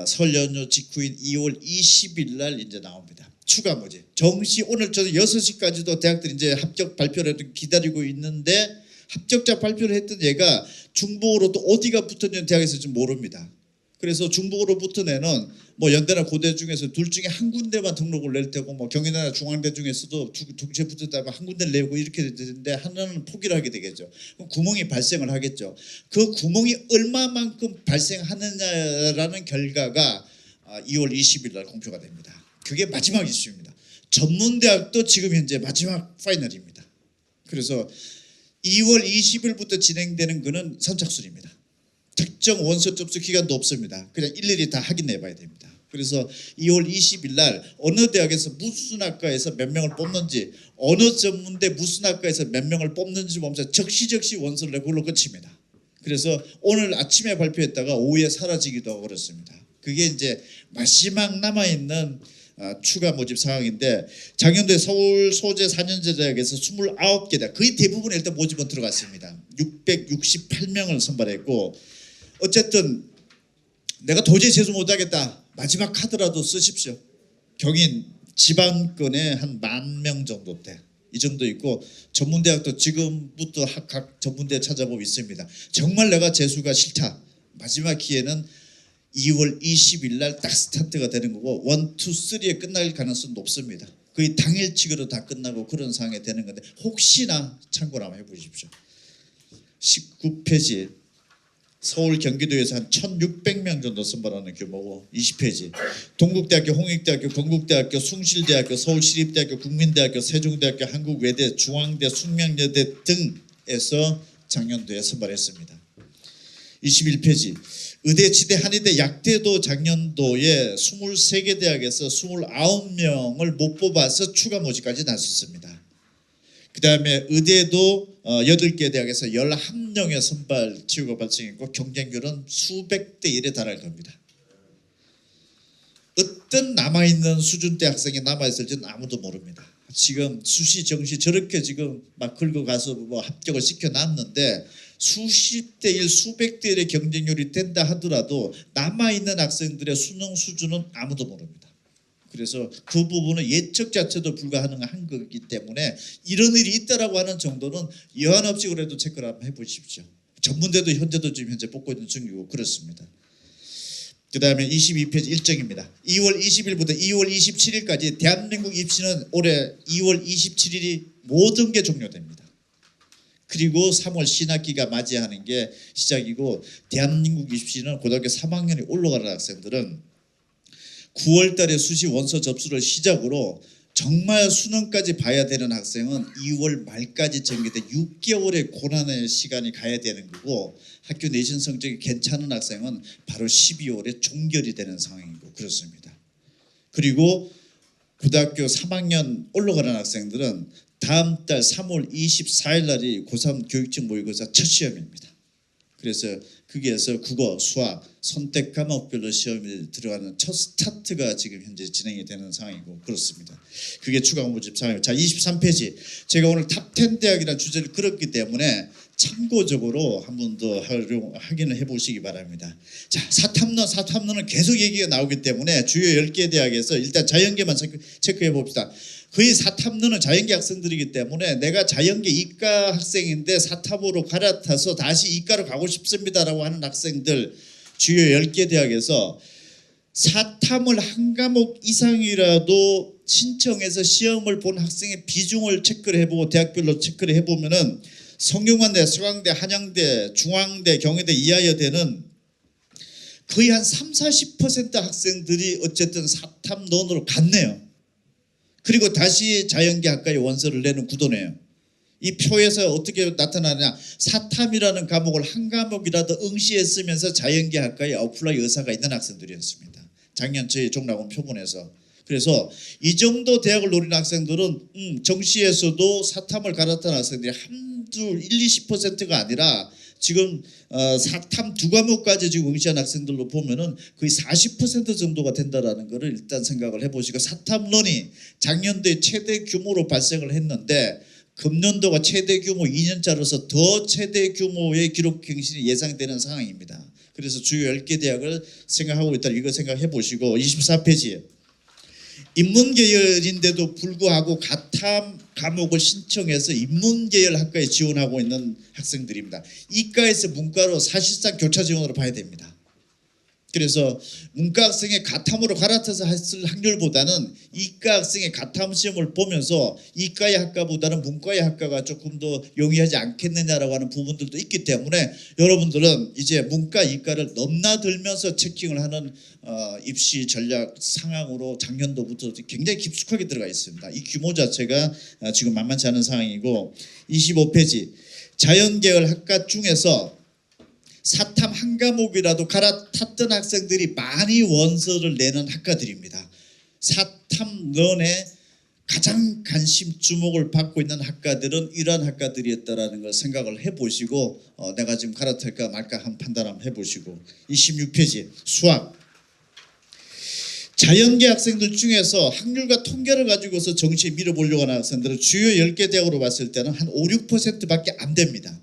설 연휴 직후인 2월 20일 날 이제 나옵니다. 추가 모집. 정시 오늘 저는 6시까지도 대학들이 이제 합격 발표를 기다리고 있는데, 합격자 발표를 했던 얘가 중복으로 또 어디가 붙었는지 대학에서 좀 모릅니다. 그래서 중복으로 붙은 애는 뭐 연대나 고대 중에서 둘 중에 한 군데만 등록을 낼 테고, 뭐 경희대나 중앙대 중에서도 두 붙었다면 한 군데를 내고 이렇게 되는데 하나는 포기를 하게 되겠죠. 그럼 구멍이 발생을 하겠죠. 그 구멍이 얼마만큼 발생하느냐라는 결과가 2월 20일 날 공표가 됩니다. 그게 마지막 이슈입니다. 전문대학도 지금 현재 마지막 파이널입니다. 그래서 2월 20일부터 진행되는 거는 선착순입니다. 특정 원서 접수 기간도 없습니다. 그냥 일일이 다 확인해 봐야 됩니다. 그래서 2월 20일 날 어느 대학에서 무슨 학과에서 몇 명을 뽑는지, 어느 전문대 무슨 학과에서 몇 명을 뽑는지 보면서 적시 원서를 내고 그걸로 끝입니다. 그래서 오늘 아침에 발표했다가 오후에 사라지기도 하고 그렇습니다. 그게 이제 마지막 남아있는 추가 모집 상황인데 작년도에 서울 소재 4년제 대학에서 29개 대학 거의 대부분 일단 모집은 들어갔습니다. 668명을 선발했고 어쨌든 내가 도저히 재수 못하겠다. 마지막 카드라도 쓰십시오. 경인 지방권에 한 10,000명 정도 돼. 이 정도 있고 전문대학도 지금부터 각 전문대 찾아보고 있습니다. 정말 내가 재수가 싫다. 마지막 기회는 2월 20일 날 딱 스타트가 되는 거고 1, 2, 3에 끝날 가능성은 높습니다. 거의 당일치기로 다 끝나고 그런 상황이 되는 건데 혹시나 참고를 한번 해보십시오. 19페이지 서울 경기도에서 한 1,600명 정도 선발하는 규모고 20페이지 동국대학교, 홍익대학교, 건국대학교, 숭실대학교, 서울시립대학교, 국민대학교, 세종대학교, 한국외대, 중앙대, 숙명여대 등에서 작년도에 선발했습니다. 21페이지 의대, 치대, 한의대, 약대도 작년도에 23개 대학에서 29명을 못 뽑아서 추가 모집까지 나섰습니다. 그 다음에 의대도 8개 대학에서 11명의 선발 치유가 발생했고 경쟁률은 수백 대 1에 달할 겁니다. 어떤 남아있는 수준대 학생이 남아있을지는 아무도 모릅니다. 지금 수시, 정시 저렇게 지금 막 긁어가서 뭐 합격을 시켜놨는데 수십 대 1, 수백 대 1의 경쟁률이 된다 하더라도 남아있는 학생들의 수능 수준은 아무도 모릅니다. 그래서 그 부분은 예측 자체도 불가능한 거기 때문에 이런 일이 있다라고 하는 정도는 여한 없이 그래도 체크를 한번 해보십시오. 전문대도 현재도 지금 현재 뽑고 있는 중이고 그렇습니다. 그 다음에 22페이지 일정입니다. 2월 20일부터 2월 27일까지 대한민국 입시는 올해 2월 27일이 모든 게 종료됩니다. 그리고 3월 신학기가 맞이하는 게 시작이고 대한민국 입시는 고등학교 3학년이 올라가는 학생들은 9월 달에 수시 원서 접수를 시작으로 정말 수능까지 봐야 되는 학생은 2월 말까지 전개돼 6개월의 고난의 시간이 가야 되는 거고 학교 내신 성적이 괜찮은 학생은 바로 12월에 종결이 되는 상황이고 그렇습니다. 그리고 고등학교 3학년 올라가는 학생들은 다음 달 3월 24일 날이 고3 교육직 모의고사 첫 시험입니다. 그래서 거기에서 국어, 수학, 선택 과목별로 시험이 들어가는 첫 스타트가 지금 현재 진행이 되는 상황이고 그렇습니다. 그게 추가 모집 상황입니다. 자, 23페이지 제가 오늘 탑10 대학이라는 주제를 걸었기 때문에 참고적으로 한 번 더 확인을 해보시기 바랍니다. 자, 사탐론은 계속 얘기가 나오기 때문에 주요 10개 대학에서 일단 자연계만 체크해 봅시다. 거의 사탐론은 자연계 학생들이기 때문에 내가 자연계 이과 학생인데 사탐으로 갈아타서 다시 이과로 가고 싶습니다라고 하는 학생들 주요 10개 대학에서 사탐을 한 과목 이상이라도 신청해서 시험을 본 학생의 비중을 체크를 해보고 대학별로 체크를 해보면은 성균관대, 서강대, 한양대, 중앙대, 경희대, 이하여대는 거의 한 30-40% 학생들이 어쨌든 사탐론으로 갔네요. 그리고 다시 자연계 학과에 원서를 내는 구도네요. 이 표에서 어떻게 나타나냐 사탐이라는 과목을 한 과목이라도 응시했으면서 자연계 학과에 어플라이 의사가 있는 학생들이었습니다. 작년 저희 종락원 표본에서. 그래서 이 정도 대학을 노리는 학생들은 정시에서도 사탐을 갈아탄 학생들이 한두 1-20%가 아니라 지금 사탐 2과목까지 지금 응시한 학생들로 보면은 거의 40% 정도가 된다라는 것을 일단 생각을 해보시고 사탐론이 작년도에 최대 규모로 발생을 했는데 금년도가 최대 규모 2년차로서 더 최대 규모의 기록 갱신이 예상되는 상황입니다. 그래서 주요 10개 대학을 생각하고 있다 이거 생각해 보시고 24페이지에 인문계열인데도 불구하고 가탐 과목을 신청해서 인문계열 학과에 지원하고 있는 학생들입니다. 이과에서 문과로 사실상 교차 지원으로 봐야 됩니다. 그래서 문과 학생의 가탐으로 갈아타서 했을 확률보다는 이과 학생의 가탐 시험을 보면서 이과의 학과보다는 문과의 학과가 조금 더 용이하지 않겠느냐라고 하는 부분들도 있기 때문에 여러분들은 이제 문과 이과를 넘나들면서 체킹을 하는 입시 전략 상황으로 작년도부터 굉장히 깊숙하게 들어가 있습니다. 이 규모 자체가 지금 만만치 않은 상황이고 25페이지 자연계열 학과 중에서 사탐 한 과목이라도 갈아탔던 학생들이 많이 원서를 내는 학과들입니다. 사탐론에 가장 관심 주목을 받고 있는 학과들은 이러한 학과들이었다라는 걸 생각을 해보시고 내가 지금 갈아탈까 말까 한 판단 한번 해보시고 26페이지 수학 자연계 학생들 중에서 학률과 통계를 가지고서 정시에 밀어보려고 하는 학생들은 주요 10개 대학으로 봤을 때는 한 5, 6%밖에 안 됩니다.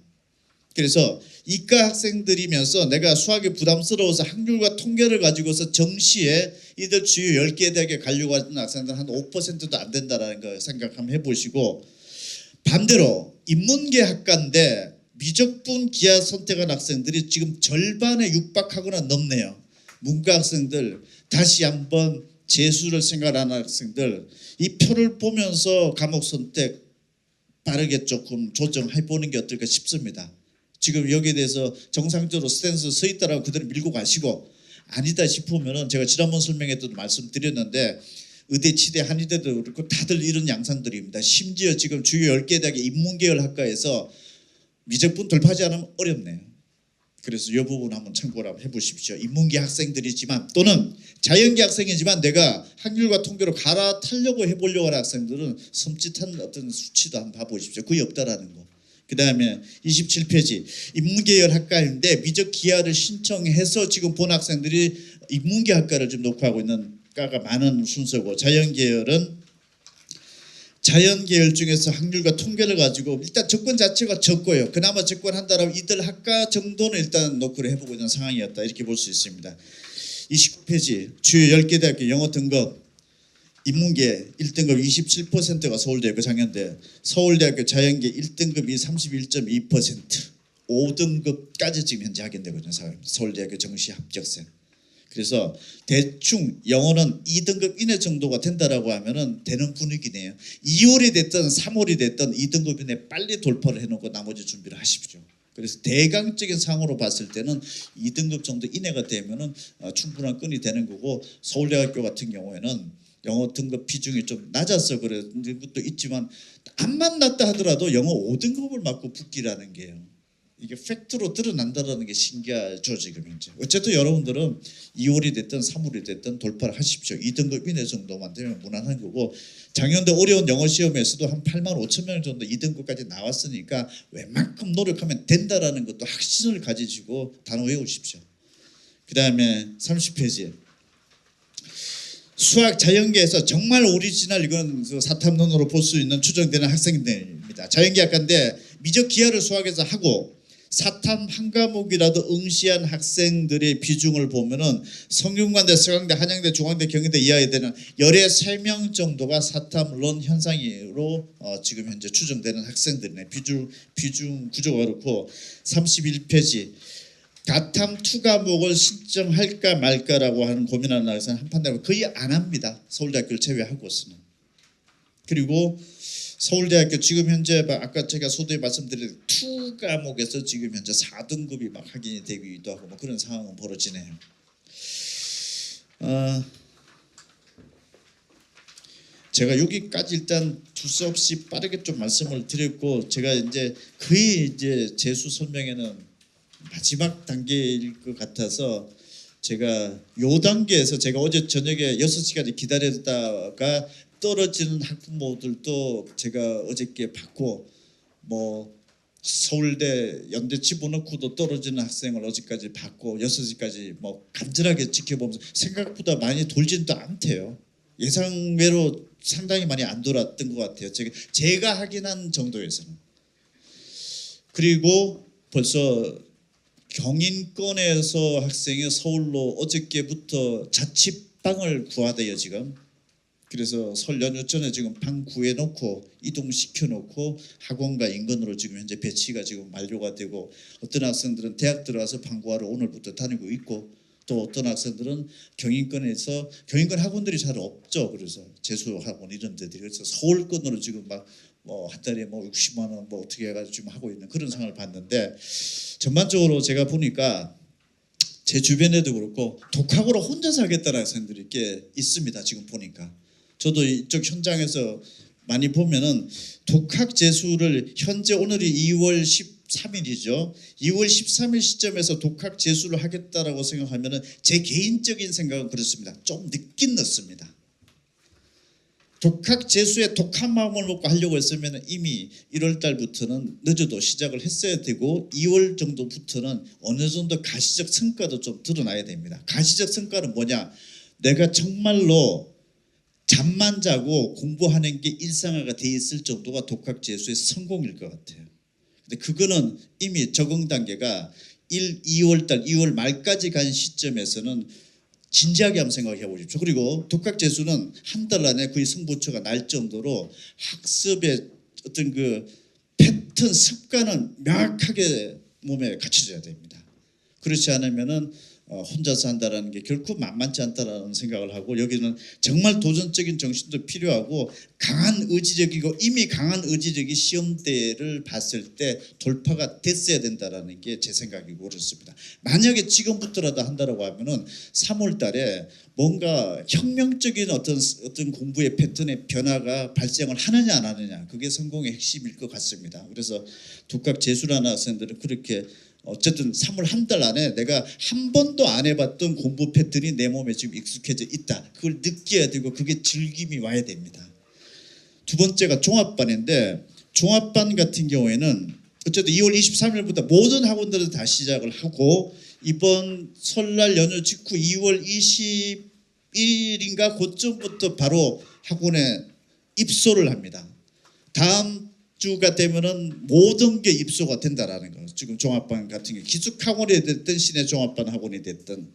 그래서 이과 학생들이면서 내가 수학이 부담스러워서 학률과 통계를 가지고서 정시에 이들 주요 10개 대학에 가려고 하는 학생들은 한 5%도 안 된다는 거 생각 한번 해보시고, 반대로 인문계 학과인데 미적분 기하 선택한 학생들이 지금 절반에 육박하거나 넘네요. 문과 학생들 다시 한번 재수를 생각하는 학생들 이 표를 보면서 과목 선택 빠르게 조금 조정해 보는 게 어떨까 싶습니다. 지금 여기에 대해서 정상적으로 스탠스 서 있다라고 그대로 밀고 가시고, 아니다 싶으면은 제가 지난번 설명회 때도 말씀드렸는데 의대, 치대, 한의대도 그렇고 다들 이런 양상들입니다. 심지어 지금 주요 10개 대학의 인문계열 학과에서 미적분 돌파하지 않으면 어렵네요. 그래서 이 부분 한번 참고를 한번 해보십시오. 인문계 학생들이지만 또는 자연계 학생이지만 내가 학률과 통계로 갈아타려고 해보려고 하는 학생들은 섬찟한 어떤 수치도 한번 봐보십시오. 거의 없다라는 거. 그 다음에 27페이지 인문계열 학과인데 미적 기하를 신청해서 지금 본 학생들이 인문계 학과를 좀 녹화하고 있는 과가 많은 순서고, 자연계열 중에서 학률과 통계를 가지고 일단 접근 자체가 적고요. 그나마 접근한다라면 이들 학과 정도는 일단 노크를 해보고 있는 상황이었다, 이렇게 볼 수 있습니다. 29페이지 주요 10개 대학교 영어 등급 인문계 1등급 27%가 서울대학교 장현대, 서울대학교 자연계 1등급이 31.2%, 5등급까지 지금 현재 확인되고 있는 상황입니다. 서울대학교 정시 합격생. 그래서 대충 영어는 2등급 이내 정도가 된다라고 하면은 되는 분위기네요. 2월이 됐든 3월이 됐든 2등급 이내 빨리 돌파를 해놓고 나머지 준비를 하십시오. 그래서 대강적인 상으로 봤을 때는 2등급 정도 이내가 되면은 충분한 끈이 되는 거고, 서울대학교 같은 경우에는 영어 등급 비중이 좀 낮아서 그런 것도 있지만 안 만났다 하더라도 영어 5등급을 맞고 붙기라는 게요, 이게 팩트로 드러난다는 게 신기하죠 지금 현재. 어쨌든 여러분들은 2월이 됐든 3월이 됐든 돌파를 하십시오. 2등급 이내 정도만 되면 무난한 거고, 작년도 어려운 영어 시험에서도 한 8만 5천 명 정도 2등급까지 나왔으니까 웬만큼 노력하면 된다라는 것도 확신을 가지시고 단어 외우십시오. 그 다음에 30페이지 수학 자연계에서 정말 오리지널, 이건 사탐론으로 볼 수 있는 추정되는 학생들입니다. 자연계 학과인데 미적 기하를 수학에서 하고 사탐 한 과목이라도 응시한 학생들의 비중을 보면은 성균관대, 서강대, 한양대, 중앙대, 경희대 이하에대는 13명 정도가 사탐론 현상으로 지금 현재 추정되는 학생들이네. 비중 구조가 그렇고, 31페이지 가탐 2 과목을 신청할까 말까라고 하는 고민하는 학생은 한판단은 거의 안 합니다. 서울대학교를 제외하고서는. 그리고 서울대학교 지금 현재 아까 제가 소두에 말씀드린 2 과목에서 지금 현재 4등급이 막 확인이 되기도 하고 뭐 그런 상황은 벌어지네요. 제가 여기까지 일단 두서없이 빠르게 좀 말씀을 드렸고, 제가 이제 거의 이제 재수 설명에는 마지막 단계일 것 같아서 제가 요 단계에서 제가 어제 저녁에 6시까지 기다렸다가 떨어지는 학부모들도 제가 어저께 받고, 뭐 서울대 연대 집어넣고도 떨어지는 학생을 어제까지 받고 6시까지 뭐 간절하게 지켜보면서 생각보다 많이 돌지도 않대요. 예상외로 상당히 많이 안 돌았던 것 같아요. 제가 확인한 정도에서는. 그리고 벌써 경인권에서 학생이 서울로 어저께부터 자취방을 구하대요 지금. 그래서 설 연휴 전에 지금 방 구해놓고 이동시켜놓고 학원과 인근으로 지금 현재 배치가 지금 만료가 되고, 어떤 학생들은 대학 들어가서 방 구하러 오늘부터 다니고 있고, 또 어떤 학생들은 경인권에서, 경인권 학원들이 잘 없죠. 그래서 재수학원 이런 데들이, 그래서 서울권으로 지금 막 뭐 한 달에 뭐 60만 원 뭐 어떻게 해가지고 지금 하고 있는 그런 상황을 봤는데, 전반적으로 제가 보니까 제 주변에도 그렇고 독학으로 혼자서 하겠다는 학생들이 꽤 있습니다. 지금 보니까 저도 이쪽 현장에서 많이 보면은 독학 재수를 현재 오늘이 2월 13일이죠. 2월 13일 시점에서 독학 재수를 하겠다라고 생각하면은 제 개인적인 생각은 그렇습니다. 좀 늦긴 늦습니다. 독학 재수에 독한 마음을 먹고 하려고 했으면 이미 1월 달부터는 늦어도 시작을 했어야 되고, 2월 정도부터는 어느 정도 가시적 성과도 좀 드러나야 됩니다. 가시적 성과는 뭐냐? 내가 정말로 잠만 자고 공부하는 게 일상화가 돼 있을 정도가 독학 재수의 성공일 것 같아요. 근데 그거는 이미 적응 단계가 2월 달 2월 말까지 간 시점에서는 진지하게 한번 생각해 보십시오. 그리고 독학 재수는 한 달 안에 거의 승부처가 날 정도로 학습의 어떤 그 패턴 습관은 명확하게 몸에 갖춰져야 됩니다. 그렇지 않으면은 혼자서 한다라는 게 결코 만만치 않다라는 생각을 하고, 여기는 정말 도전적인 정신도 필요하고 강한 의지력이고, 이미 강한 의지력이 시험대를 봤을 때 돌파가 됐어야 된다라는 게 제 생각이고 그렇습니다. 만약에 지금부터라도 한다라고 하면은 3월 달에 뭔가 혁명적인 어떤 공부의 패턴의 변화가 발생을 하느냐 안 하느냐, 그게 성공의 핵심일 것 같습니다. 그래서 독학 재수라는 학생들은 그렇게 어쨌든 3월 한 달 안에 내가 한 번도 안 해봤던 공부 패턴이 내 몸에 지금 익숙해져 있다, 그걸 느껴야 되고 그게 즐김이 와야 됩니다. 두 번째가 종합반인데, 종합반 같은 경우에는 어쨌든 2월 23일부터 모든 학원들은 다 시작을 하고, 이번 설날 연휴 직후 2월 20일인가 그쯤부터 바로 학원에 입소를 합니다. 다음 주가 되면은 모든 게 입소가 된다라는 거. 지금 종합반 같은 경우 기숙 학원이 됐든 시내 종합반 학원이 됐든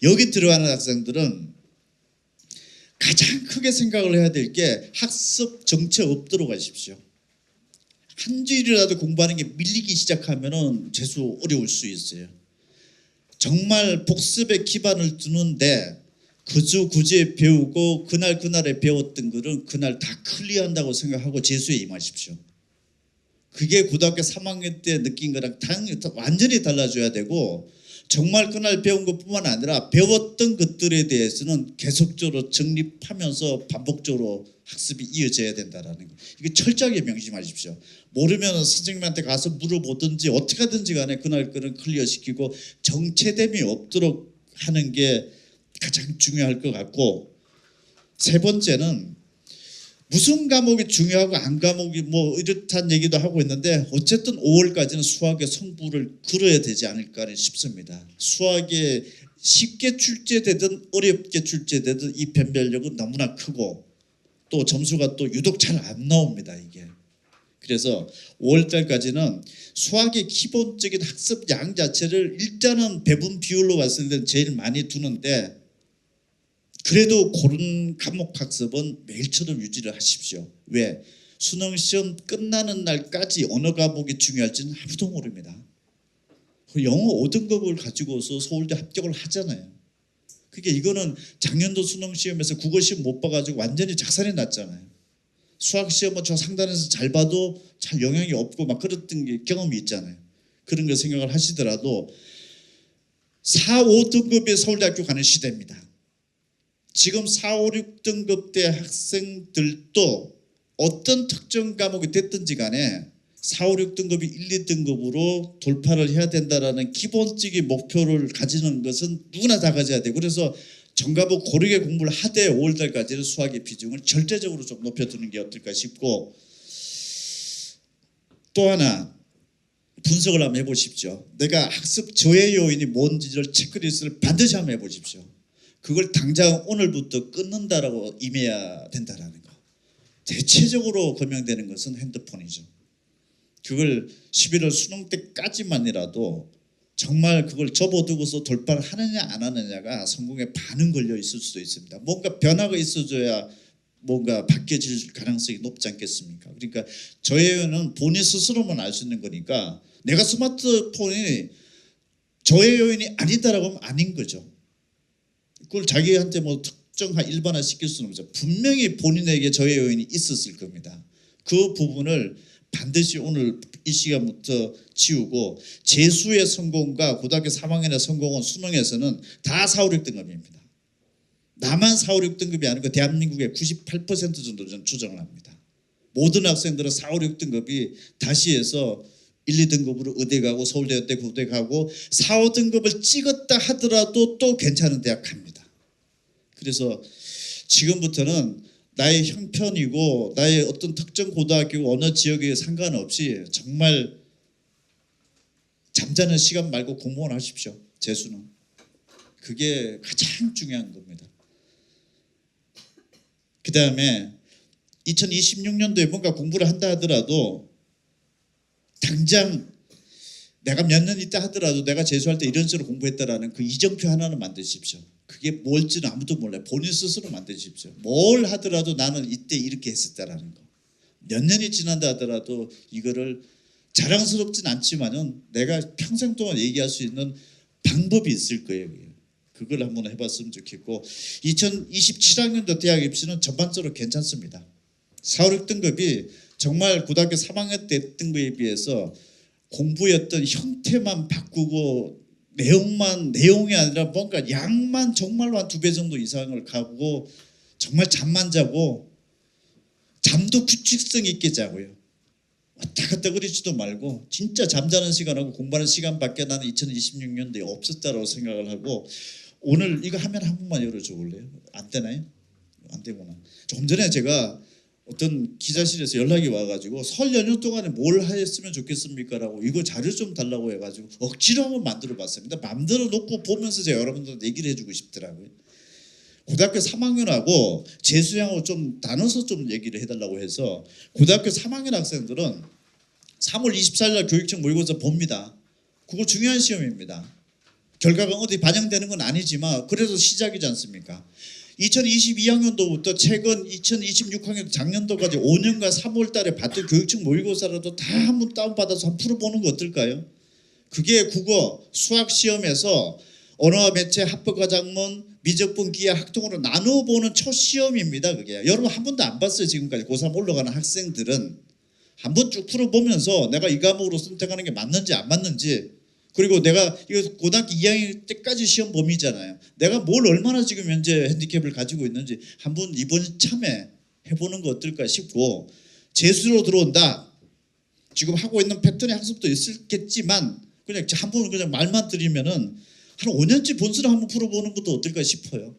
여기 들어가는 학생들은 가장 크게 생각을 해야 될 게 학습 정체 없도록 하십시오. 한 주일이라도 공부하는 게 밀리기 시작하면은 재수 어려울 수 있어요. 정말 복습에 기반을 두는데 그주 그제 배우고 그날에 배웠던 거는 그날 다 클리어한다고 생각하고 재수에 임하십시오. 그게 고등학교 3학년 때 느낀 거랑 완전히 달라져야 되고, 정말 그날 배운 것뿐만 아니라 배웠던 것들에 대해서는 계속적으로 정립하면서 반복적으로 학습이 이어져야 된다는 거. 이게 철저하게 명심하십시오. 모르면 선생님한테 가서 물어보든지 어떻게 하든지 간에 그날 거는 클리어시키고 정체됨이 없도록 하는 게 가장 중요할 것 같고, 세 번째는 무슨 과목이 중요하고 안 과목이 뭐 이렇다는 얘기도 하고 있는데, 어쨌든 5월까지는 수학의 성부를 걸어야 되지 않을까 싶습니다. 수학에 쉽게 출제되든 어렵게 출제되든 이 변별력은 너무나 크고 또 점수가 또 유독 잘 안 나옵니다, 이게. 그래서 5월달까지는 수학의 기본적인 학습 양 자체를 일단은 배분 비율로 봤을 때는 제일 많이 두는데, 그래도 그런 과목 학습은 매일처럼 유지를 하십시오. 왜? 수능 시험 끝나는 날까지 어느 과목이 중요할지는 아무도 모릅니다. 영어 5등급을 가지고서 서울대 합격을 하잖아요. 그게 이거는 작년도 수능 시험에서 국어 시험 못 봐가지고 완전히 작살이 났잖아요. 수학 시험은 저 상단에서 잘 봐도 잘 영향이 없고 막 그랬던 게 경험이 있잖아요. 그런 거 생각을 하시더라도 4, 5등급의 서울대학교 가는 시대입니다. 지금 4, 5, 6등급 대 학생들도 어떤 특정 과목이 됐든지 간에 4, 5, 6등급이 1, 2등급으로 돌파를 해야 된다라는 기본적인 목표를 가지는 것은 누구나 다 가져야 돼요. 그래서 전과목 고르게 공부를 하되 5월달까지는 수학의 비중을 절대적으로 좀 높여두는 게 어떨까 싶고, 또 하나 분석을 한번 해보십시오. 내가 학습 저해 요인이 뭔지를 체크리스트를 반드시 한번 해보십시오. 그걸 당장 오늘부터 끊는다라고 임해야 된다라는 거. 대체적으로 거명되는 것은 핸드폰이죠. 그걸 11월 수능 때까지만이라도 정말 그걸 접어두고서 돌파를 하느냐 안 하느냐가 성공에 반은 걸려 있을 수도 있습니다. 뭔가 변화가 있어줘야 뭔가 바뀌어질 가능성이 높지 않겠습니까? 그러니까 저해요인은 본인 스스로만 알 수 있는 거니까, 내가 스마트폰이 저해 요인이 아니다라고 하면 아닌 거죠. 그걸 자기한테 뭐 특정한 일반화 시킬 수는 없죠. 분명히 본인에게 저해 요인이 있었을 겁니다. 그 부분을 반드시 오늘 이 시간부터 지우고, 재수의 성공과 고등학교 3학년의 성공은 수능에서는 다 4, 5, 6등급입니다. 나만 4, 5, 6등급이 아니고 대한민국의 98% 정도 저는 추정을 합니다. 모든 학생들은 4, 5, 6등급이 다시 해서 1, 2등급으로 의대 가고 서울대, 여대, 고대 가고 4, 5등급을 찍었다 하더라도 또 괜찮은 대학 갑니다. 그래서 지금부터는 나의 형편이고 나의 어떤 특정 고등학교 어느 지역에 상관없이 정말 잠자는 시간 말고 공부만 하십시오. 재수는. 그게 가장 중요한 겁니다. 그다음에 2026년도에 뭔가 공부를 한다 하더라도 당장 내가 몇 년 있다 하더라도 내가 재수할 때 이런 식으로 공부했다라는 그 이정표 하나는 만드십시오. 그게 뭘지는 아무도 몰라요. 본인 스스로 만드십시오. 뭘 하더라도 나는 이때 이렇게 했었다라는 거. 몇 년이 지난다 하더라도 이거를 자랑스럽진 않지만은 내가 평생 동안 얘기할 수 있는 방법이 있을 거예요. 그걸 한번 해봤으면 좋겠고 2027학년도 대학 입시는 전반적으로 괜찮습니다. 4, 5, 6등급이 정말 고등학교 3학년 때 등급에 비해서 공부의 어떤 형태만 바꾸고 내용이 아니라 뭔가 양만 정말로 한 2배 정도 이상을 가고 정말 잠만 자고 잠도 규칙성 있게 자고요. 왔다 갔다 그러지도 말고 진짜 잠자는 시간하고 공부하는 시간밖에 나는 2026년도에 없었다고 생각을 하고 오늘 이거 화면 한 번만 열어줘 볼래요? 안 되나요? 안 되구나. 조금 전에 제가 어떤 기자실에서 연락이 와가지고 설 연휴 동안에 뭘 하셨으면 좋겠습니까? 라고 이거 자료 좀 달라고 해가지고 억지로 한번 만들어 봤습니다. 만들어 놓고 보면서 제가 여러분들한테 얘기를 해주고 싶더라고요. 고등학교 3학년하고 재수형하고 좀 나눠서 좀 얘기를 해달라고 해서 고등학교 3학년 학생들은 3월 24일 날 교육청 모의고사 봅니다. 그거 중요한 시험입니다. 결과가 어디 반영되는 건 아니지만 그래도 시작이지 않습니까? 2022학년도부터 최근 2026학년 작년도까지 5년간 3월 달에 봤던 교육청 모의고사라도 다 한번 다운받아서 한번 풀어보는 거 어떨까요? 그게 국어, 수학 시험에서 언어와 매체, 합법과작문, 미적분, 기하, 학통으로 나눠보는 첫 시험입니다. 그게 여러분 한 번도 안 봤어요. 지금까지 고3 올라가는 학생들은 한 번 쭉 풀어보면서 내가 이 과목으로 선택하는 게 맞는지 안 맞는지 그리고 내가 이거 고등학교 2학년 때까지 시험 범위잖아요. 내가 뭘 얼마나 지금 현재 핸디캡을 가지고 있는지 한번 이번 참에 해보는 거 어떨까 싶고 재수로 들어온다. 지금 하고 있는 패턴의 학습도 있겠지만 그냥 한번 그냥 말만 드리면은 한 5년치 본수를 한번 풀어보는 것도 어떨까 싶어요.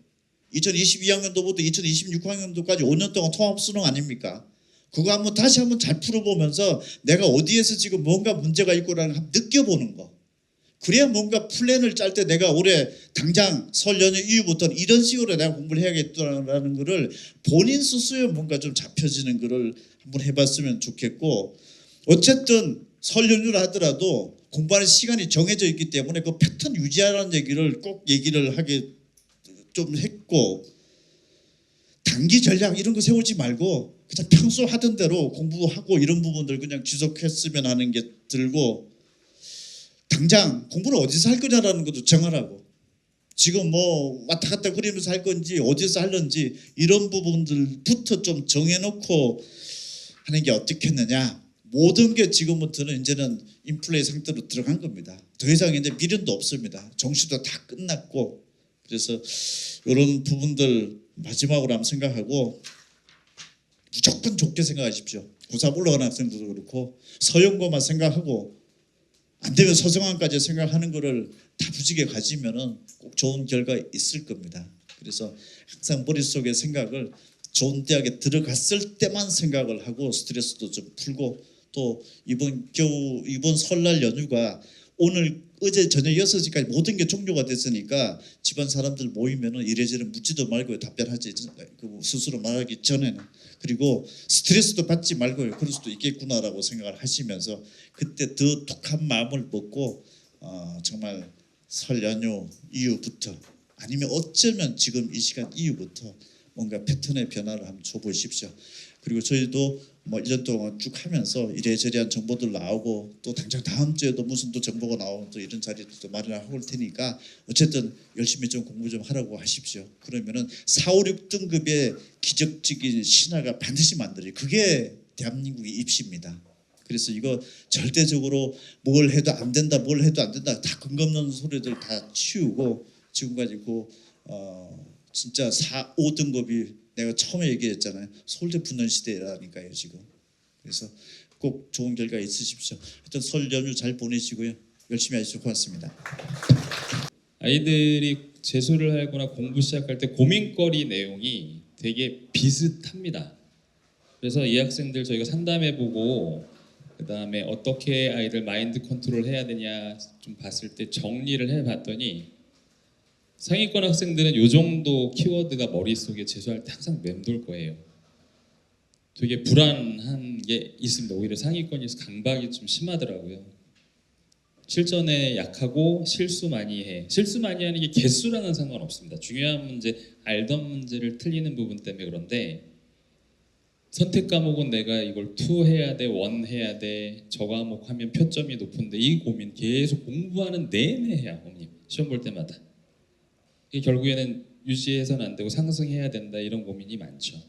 2022학년도부터 2026학년도까지 5년 동안 통합 수능 아닙니까? 그거 한번 다시 한번 잘 풀어보면서 내가 어디에서 지금 뭔가 문제가 있고라는 걸 느껴보는 거. 그래야 뭔가 플랜을 짤 때 내가 올해 당장 설 연휴 이후부터는 이런 식으로 내가 공부를 해야겠다라는 거를 본인 스스로 뭔가 좀 잡혀지는 거를 한번 해봤으면 좋겠고 어쨌든 설 연휴를 하더라도 공부하는 시간이 정해져 있기 때문에 그 패턴 유지하라는 얘기를 꼭 얘기를 하게 좀 했고 단기 전략 이런 거 세우지 말고 그냥 평소 하던 대로 공부하고 이런 부분들 그냥 지속했으면 하는 게 들고 당장 공부를 어디서 할 거냐라는 것도 정하라고. 지금 뭐 왔다 갔다 그리면서 할 건지 어디서 할런지 이런 부분들부터 좀 정해놓고 하는 게 어떻겠느냐. 모든 게 지금부터는 이제는 인플레이 상태로 들어간 겁니다. 더 이상 이제 미련도 없습니다. 정시도 다 끝났고 그래서 이런 부분들 마지막으로 한번 생각하고 무조건 좋게 생각하십시오. 고3 올라가는 학생들도 그렇고 서영고만 생각하고 안 되면 서성환까지 생각하는 거를 다부지게 가지면은 꼭 좋은 결과 있을 겁니다. 그래서 항상 머릿속에 생각을 좋은 대학에 들어갔을 때만 생각을 하고 스트레스도 좀 풀고 또 이번 설날 연휴가 오늘 어제 저녁 6시까지 모든 게 종료가 됐으니까 집안 사람들 모이면은 이래저래 묻지도 말고요. 답변하지 스스로 말하기 전에는 그리고 스트레스도 받지 말고요. 그럴 수도 있겠구나라고 생각을 하시면서 그때 더 독한 마음을 먹고 정말 설 연휴 이후부터 아니면 어쩌면 지금 이 시간 이후부터 뭔가 패턴의 변화를 한번 줘보십시오. 그리고 저희도 뭐 1년 동안 쭉 하면서 이래저래한 정보들 나오고 또 당장 다음 주에도 무슨 또 정보가 나오고 또 이런 자리도 마련하고 올 테니까 어쨌든 열심히 좀 공부 좀 하라고 하십시오. 그러면은 4, 5, 6등급의 기적적인 신화가 반드시 만들어요. 그게 대한민국의 입시입니다. 그래서 이거 절대적으로 뭘 해도 안 된다, 뭘 해도 안 된다 다 근거 없는 소리들 다 치우고 지금까지 진짜 4, 5등급이 내가 처음에 얘기했잖아요. 서울대 붙는 시대라니까요 지금. 그래서 꼭 좋은 결과 있으십시오. 하여튼 설 연휴 잘 보내시고요. 열심히 하시죠. 고맙습니다. 아이들이 재수를 하거나 공부 시작할 때 고민거리 내용이 되게 비슷합니다. 그래서 이 학생들 저희가 상담해보고 그 다음에 어떻게 아이들 마인드 컨트롤 해야 되냐 좀 봤을 때 정리를 해봤더니 상위권 학생들은 요 정도 키워드가 머릿속에 재수할 때 항상 맴돌 거예요. 되게 불안한 게 있습니다. 오히려 상위권에서 강박이 좀 심하더라고요. 실전에 약하고 실수 많이 해. 실수 많이 하는 게 개수랑은 상관없습니다. 중요한 문제, 알던 문제를 틀리는 부분 때문에 그런데 선택 과목은 내가 이걸 2 해야 돼, 1 해야 돼, 저 과목 하면 표점이 높은데 이 고민 계속 공부하는 내내 해야 어머님 시험 볼 때마다 이게 결국에는 유지해서는 안 되고 상승해야 된다 이런 고민이 많죠.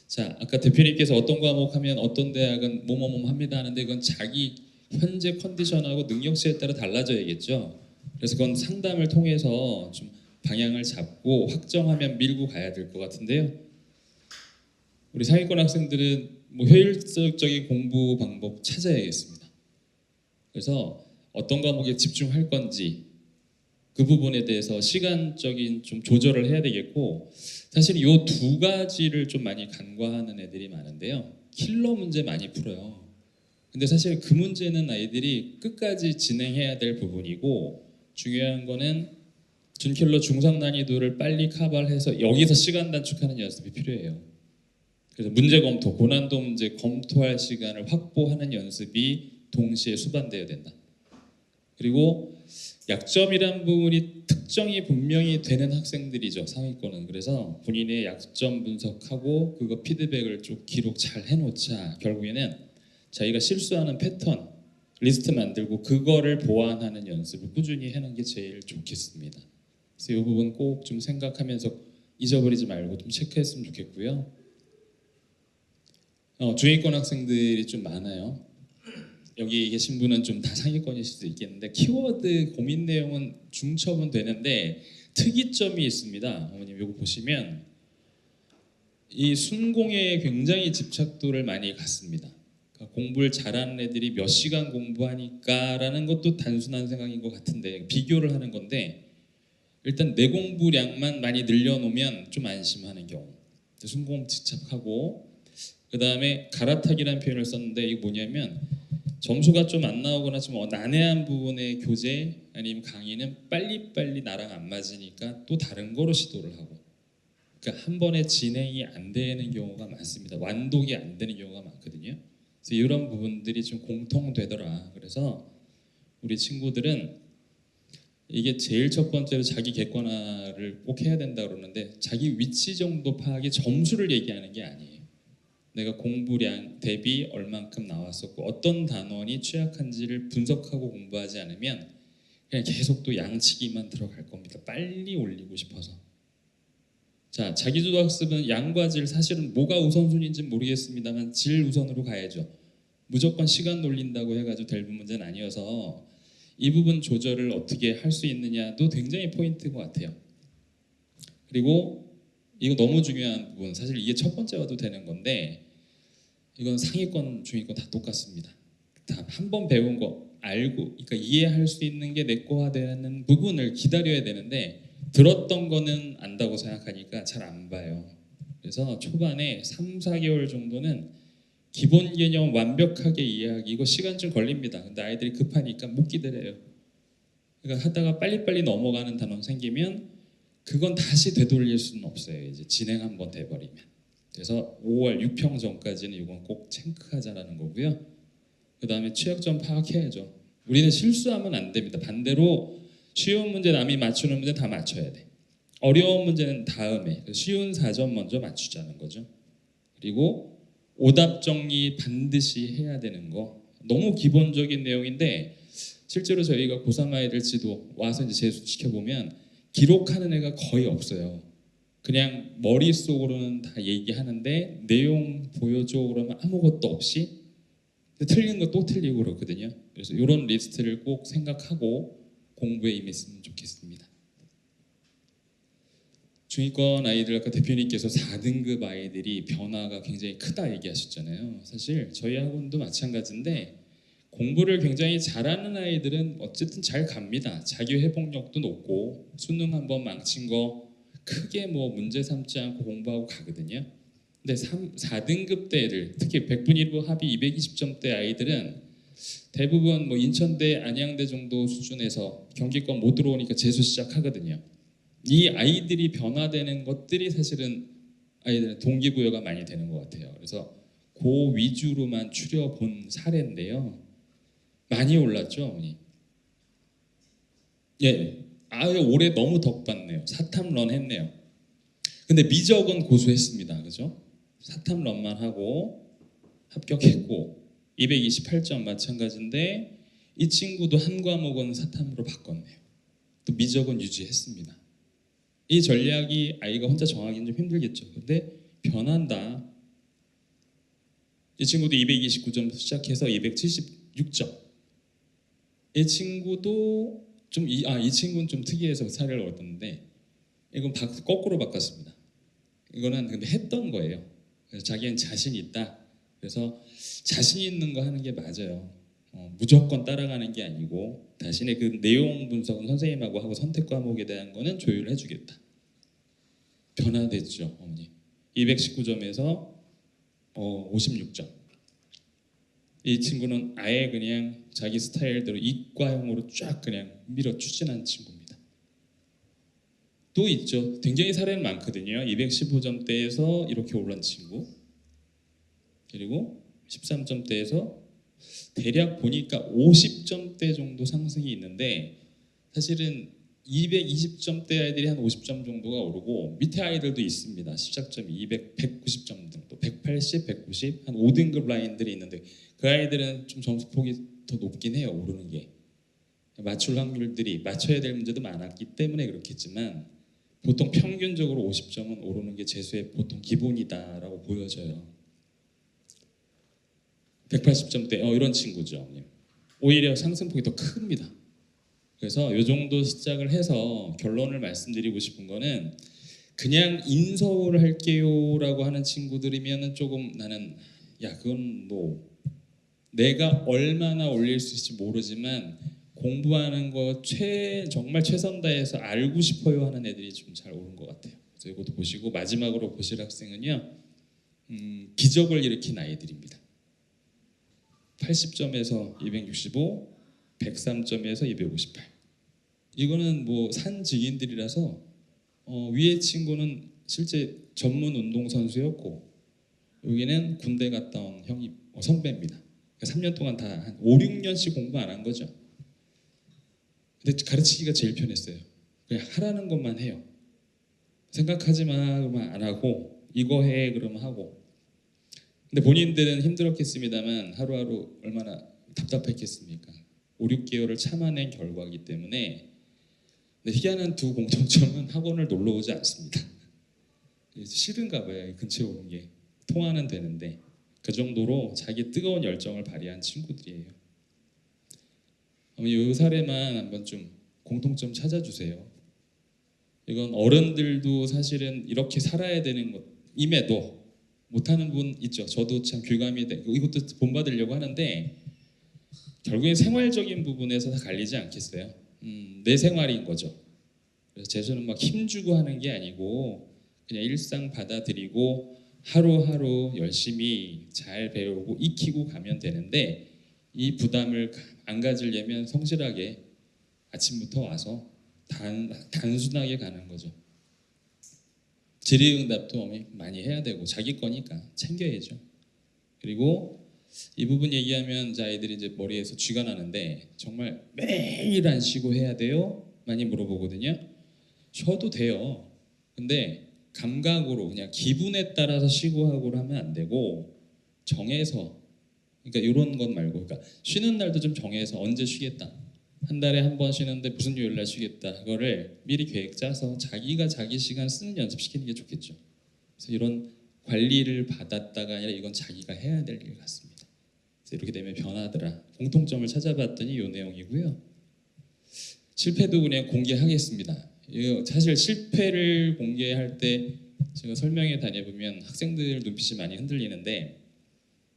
자, 아까 대표님께서 어떤 과목 하면 어떤 대학은 뭐뭐뭐 합니다 하는데 이건 자기 현재 컨디션하고 능력치에 따라 달라져야겠죠. 그래서 그건 상담을 통해서 좀 방향을 잡고 확정하면 밀고 가야 될 것 같은데요. 우리 상위권 학생들은 뭐 효율적인 공부 방법 찾아야겠습니다. 그래서 어떤 과목에 집중할 건지 그 부분에 대해서 시간적인 좀 조절을 해야 되겠고 사실 이 2가지를 좀 많이 간과하는 애들이 많은데요. 킬러 문제 많이 풀어요. 근데 사실 그 문제는 아이들이 끝까지 진행해야 될 부분이고 중요한 거는 준킬러 중상 난이도를 빨리 커버해서 여기서 시간 단축하는 연습이 필요해요. 그래서 문제 검토, 고난도 문제 검토할 시간을 확보하는 연습이 동시에 수반되어야 된다. 그리고 약점이란 부분이 특정이 분명히 되는 학생들이죠. 상위권은. 그래서 본인의 약점 분석하고 그거 피드백을 좀 기록 잘 해놓자. 결국에는 자기가 실수하는 패턴 리스트 만들고 그거를 보완하는 연습을 꾸준히 하는 게 제일 좋겠습니다. 그래서 이 부분 꼭 좀 생각하면서 잊어버리지 말고 좀 체크했으면 좋겠고요. 중위권 학생들이 좀 많아요. 여기 계신 분은 좀 다 상위권일 수도 있겠는데 키워드 고민 내용은 중첩은 되는데 특이점이 있습니다. 어머님 이거 보시면 이 순공에 굉장히 집착도를 많이 갖습니다. 그러니까 공부를 잘하는 애들이 몇 시간 공부하니까라는 것도 단순한 생각인 것 같은데 비교를 하는 건데 일단 내 공부량만 많이 늘려놓으면 좀 안심하는 경우. 순공 집착하고 그 다음에 갈아타기라는 표현을 썼는데 이게 뭐냐면 점수가 좀 안 나오거나 좀 난해한 부분의 교재 아니면 강의는 빨리빨리 나랑 안 맞으니까 또 다른 거로 시도를 하고 그러니까 한 번에 진행이 안 되는 경우가 많습니다. 완독이 안 되는 경우가 많거든요. 그래서 이런 부분들이 좀 공통되더라. 그래서 우리 친구들은 이게 제일 첫 번째로 자기 객관화를 꼭 해야 된다 그러는데 자기 위치 정도 파악이 점수를 얘기하는 게 아니에요. 내가 공부량 대비 얼만큼 나왔었고 어떤 단원이 취약한지를 분석하고 공부하지 않으면 그냥 계속 또 양치기만 들어갈 겁니다. 빨리 올리고 싶어서. 자, 자기주도 학습은 양과 질 사실은 뭐가 우선순위인지는 모르겠습니다만 질 우선으로 가야죠. 무조건 시간 놀린다고 해가지고 될 문제는 아니어서 이 부분 조절을 어떻게 할 수 있느냐도 굉장히 포인트인 것 같아요. 그리고 이거 너무 중요한 부분 사실 이게 첫 번째 와도 되는 건데 이건 상위권 중위권 다 똑같습니다. 다 한 번 배운 거 알고 그러니까 이해할 수 있는 게 내꺼화되는 부분을 기다려야 되는데 들었던 거는 안다고 생각하니까 잘 안 봐요. 그래서 초반에 3, 4개월 정도는 기본 개념 완벽하게 이해하기 이거 시간 좀 걸립니다. 근데 아이들이 급하니까 못 기다려요. 그러니까 하다가 빨리빨리 넘어가는 단원 생기면 그건 다시 되돌릴 수는 없어요. 이제 진행 한번 돼버리면. 그래서 5월 6평 전까지는 이건 꼭 체크하자라는 거고요. 그 다음에 취약점 파악해야죠. 우리는 실수하면 안 됩니다. 반대로 쉬운 문제 남이 맞추는 문제 다 맞춰야 돼. 어려운 문제는 다음에 쉬운 4점 먼저 맞추자는 거죠. 그리고 오답 정리 반드시 해야 되는 거 너무 기본적인 내용인데 실제로 저희가 고3 아이들 지도 와서 이제 재수시켜보면 기록하는 애가 거의 없어요. 그냥 머릿속으로는 다 얘기하는데 내용 보여줘 그러면 아무것도 없이 틀린 거 또 틀리고 그렇거든요. 그래서 이런 리스트를 꼭 생각하고 공부에 임했으면 좋겠습니다. 중위권 아이들 아까 대표님께서 4등급 아이들이 변화가 굉장히 크다 얘기하셨잖아요. 사실 저희 학원도 마찬가지인데 공부를 굉장히 잘하는 아이들은 어쨌든 잘 갑니다. 자기 회복력도 높고 수능 한번 망친 거 크게 뭐 문제 삼지 않고 공부하고 가거든요. 근데 4등급 대 애들 특히 100분 1부 합의 220점대 아이들은 대부분 뭐 인천대 안양대 정도 수준에서 경기권 못 들어오니까 재수 시작하거든요. 이 아이들이 변화되는 것들이 사실은 아이들의 동기부여가 많이 되는 것 같아요. 그래서 그 위주로만 추려본 사례인데요. 많이 올랐죠, 어머니? 예. 아유, 올해 너무 덕받네요. 사탐런 했네요. 근데 미적은 고수했습니다. 그죠? 사탐런만 하고 합격했고 228점 마찬가지인데 이 친구도 한 과목은 사탐으로 바꿨네요. 또 미적은 유지했습니다. 이 전략이 아이가 혼자 정하기는 좀 힘들겠죠. 근데 변한다. 이 친구도 229점부터 시작해서 276점. 이 친구도 이 친구는 좀 특이해서 사례를 얻었는데 이건 거꾸로 바꿨습니다. 이거는 근데 했던 거예요. 그래서 자기는 자신 있다. 그래서 자신 있는 거 하는 게 맞아요. 무조건 따라가는 게 아니고 자신의 그 내용 분석은 선생님하고 하고 선택 과목에 대한 거는 조율해 주겠다. 변화됐죠, 어머니. 219점에서 56점. 이 친구는 아예 그냥 자기 스타일대로 이과형으로 쫙 그냥 밀어 추진한 친구입니다. 또 있죠. 굉장히 사례는 많거든요. 215점대에서 이렇게 올란 친구. 그리고 13점대에서 대략 보니까 50점대 정도 상승이 있는데 사실은 220점대 아이들이 한 50점 정도가 오르고 밑에 아이들도 있습니다. 시작점이 200, 190점 정도, 180, 190, 한 5등급 라인들이 있는데 그 아이들은 좀 점수폭이 더 높긴 해요. 오르는 게. 맞출 확률들이 맞춰야 될 문제도 많았기 때문에 그렇겠지만 보통 평균적으로 50점은 오르는 게 재수의 보통 기본이다라고 보여져요. 180점대 이런 친구죠. 오히려 상승폭이 더 큽니다. 그래서 이 정도 시작을 해서 결론을 말씀드리고 싶은 거는 그냥 인서울 할게요라고 하는 친구들이면 조금 나는 그건 뭐 내가 얼마나 올릴 수 있을지 모르지만 공부하는 거 정말 최선 다해서 알고 싶어요 하는 애들이 좀 잘 오른 것 같아요. 그래서 이것도 보시고 마지막으로 보실 학생은요. 기적을 일으킨 아이들입니다. 80점에서 265, 103점에서 258. 이거는 뭐 산증인들이라서 위에 친구는 실제 전문 운동선수였고 여기는 군대 갔다 온 형이 선배입니다. 3년 동안 다 한 5, 6년씩 공부 안 한 거죠. 근데 가르치기가 제일 편했어요. 그냥 하라는 것만 해요. 생각하지 마 그러면 안 하고 이거 해 그러면 하고. 근데 본인들은 힘들었겠습니다만 하루하루 얼마나 답답했겠습니까? 5, 6개월을 참아낸 결과이기 때문에 근데 희한한 두 공통점은 학원을 놀러 오지 않습니다. 싫은가 봐요. 근처에 오는 게. 통화는 되는데 그 정도로 자기 뜨거운 열정을 발휘한 친구들이에요. 이 사례만 한번 좀 공통점 찾아주세요. 이건 어른들도 사실은 이렇게 살아야 되는 것임에도 못하는 분 있죠. 저도 참 교감이 되고 이것도 본받으려고 하는데 결국엔 생활적인 부분에서 다 갈리지 않겠어요. 내 생활인 거죠. 그래서 재수는 막 힘주고 하는 게 아니고 그냥 일상 받아들이고 하루하루 열심히 잘 배우고 익히고 가면 되는데 이 부담을 안 가지려면 성실하게 아침부터 와서 단순하게 가는 거죠. 질의응답도 많이 해야 되고 자기 거니까 챙겨야죠. 그리고 이 부분 얘기하면 아이들이 이제 머리에서 쥐가 나는데 정말 매일 안 쉬고 해야 돼요? 많이 물어보거든요. 쉬어도 돼요. 근데 감각으로 그냥 기분에 따라서 쉬고 하고 하면 안 되고 정해서 그러니까 이런 건 말고 그러니까 쉬는 날도 좀 정해서 언제 쉬겠다. 한 달에 한 번 쉬는데 무슨 요일 날 쉬겠다. 그거를 미리 계획 짜서 자기가 자기 시간 쓰는 연습시키는 게 좋겠죠. 그래서 이런 관리를 받았다가 아니라 이건 자기가 해야 될 일 같습니다. 그래서 이렇게 되면 변하더라. 공통점을 찾아봤더니 이 내용이고요. 실패도 그냥 공개하겠습니다. 사실 실패를 공개할 때 제가 설명회 다녀보면 학생들 눈빛이 많이 흔들리는데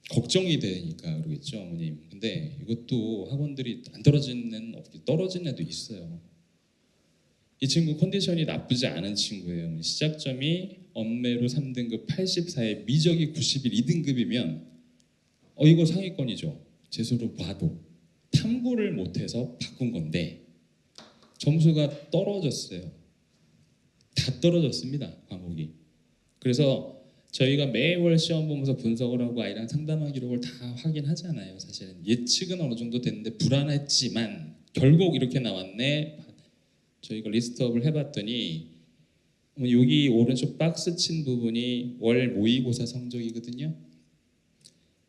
걱정이 되니까 그러겠죠, 어머님. 근데 이것도 학원들이 안 떨어지는 애는 없게 떨어진 애도 있어요. 이 친구 컨디션이 나쁘지 않은 친구예요. 시작점이 언매로 3등급 84에 미적이 91 2등급이면 이거 상위권이죠. 재수로 봐도 탐구를 못해서 바꾼 건데 점수가 떨어졌어요. 다 떨어졌습니다. 과목이. 그래서 저희가 매월 시험 보면서 분석을 하고 아이랑 상담한 기록을 다 확인하잖아요. 사실은 예측은 어느 정도 됐는데 불안했지만 결국 이렇게 나왔네. 저희가 리스트업을 해봤더니 여기 오른쪽 박스 친 부분이 월 모의고사 성적이거든요.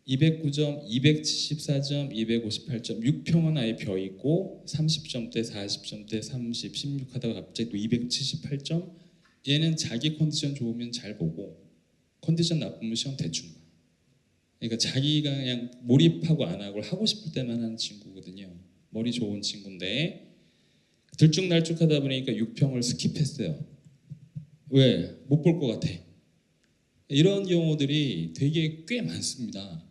209점, 274점, 258점, 6평은 아예 벼 있고 30점대, 40점대, 30, 16 하다가 갑자기 또 278점. 얘는 자기 컨디션 좋으면 잘 보고 컨디션 나쁘면 시험 대충 봐. 그러니까 자기가 그냥 몰입하고 안 하고 하고 싶을 때만 하는 친구거든요. 머리 좋은 친구인데 들쭉날쭉하다 보니까 6평을 스킵했어요. 왜? 못 볼 것 같아. 이런 경우들이 되게 꽤 많습니다.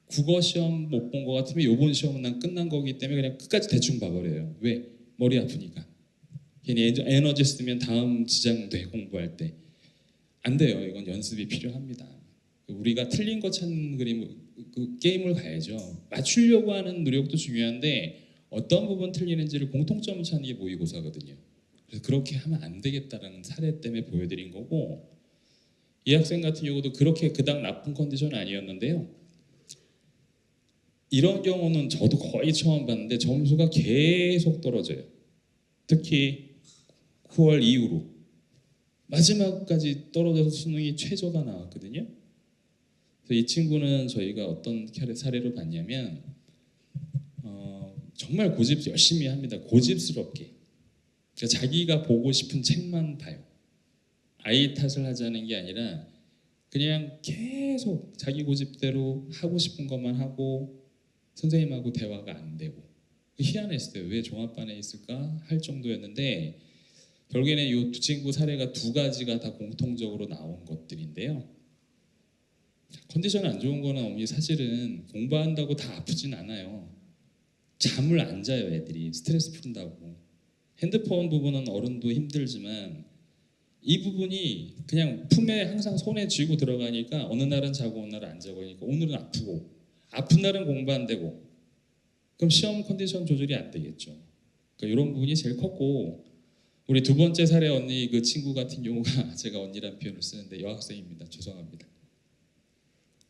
국어 시험 못 본 것 같으면 이번 시험은 난 끝난 거기 때문에 그냥 끝까지 대충 봐버려요. 왜? 머리 아프니까. 괜히 에너지 쓰면 다음 지장돼 공부할 때. 안 돼요. 이건 연습이 필요합니다. 우리가 틀린 거 찾는 그 게임을 가야죠. 맞추려고 하는 노력도 중요한데 어떤 부분 틀리는지를 공통점을 찾는 게 모의고사거든요. 그래서 그렇게 하면 안 되겠다라는 사례 때문에 보여드린 거고 이 학생 같은 경우도 그렇게 그닥 나쁜 컨디션은 아니었는데요. 이런 경우는 저도 거의 처음 봤는데 점수가 계속 떨어져요. 특히 9월 이후로 마지막까지 떨어져서 수능이 최저가 나왔거든요. 그래서 이 친구는 저희가 어떤 사례로 봤냐면 정말 고집 열심히 합니다. 고집스럽게. 그러니까 자기가 보고 싶은 책만 봐요. 아이 탓을 하자는 게 아니라 그냥 계속 자기 고집대로 하고 싶은 것만 하고 선생님하고 대화가 안 되고 희한했어요. 왜 종합반에 있을까 할 정도였는데 결국에는 이 두 친구 사례가 두 가지가 다 공통적으로 나온 것들인데요. 컨디션 안 좋은 거는 어머니 사실은 공부한다고 다 아프진 않아요. 잠을 안 자요 애들이 스트레스 푼다고. 핸드폰 부분은 어른도 힘들지만 이 부분이 그냥 품에 항상 손에 쥐고 들어가니까 어느 날은 자고 어느 날은 안 자고 하니까 오늘은 아프고 아픈 날은 공부 안 되고 그럼 시험 컨디션 조절이 안 되겠죠. 그러니까 이런 부분이 제일 컸고 우리 두 번째 사례 언니 그 친구 같은 경우가 제가 언니란 표현을 쓰는데 여학생입니다. 죄송합니다.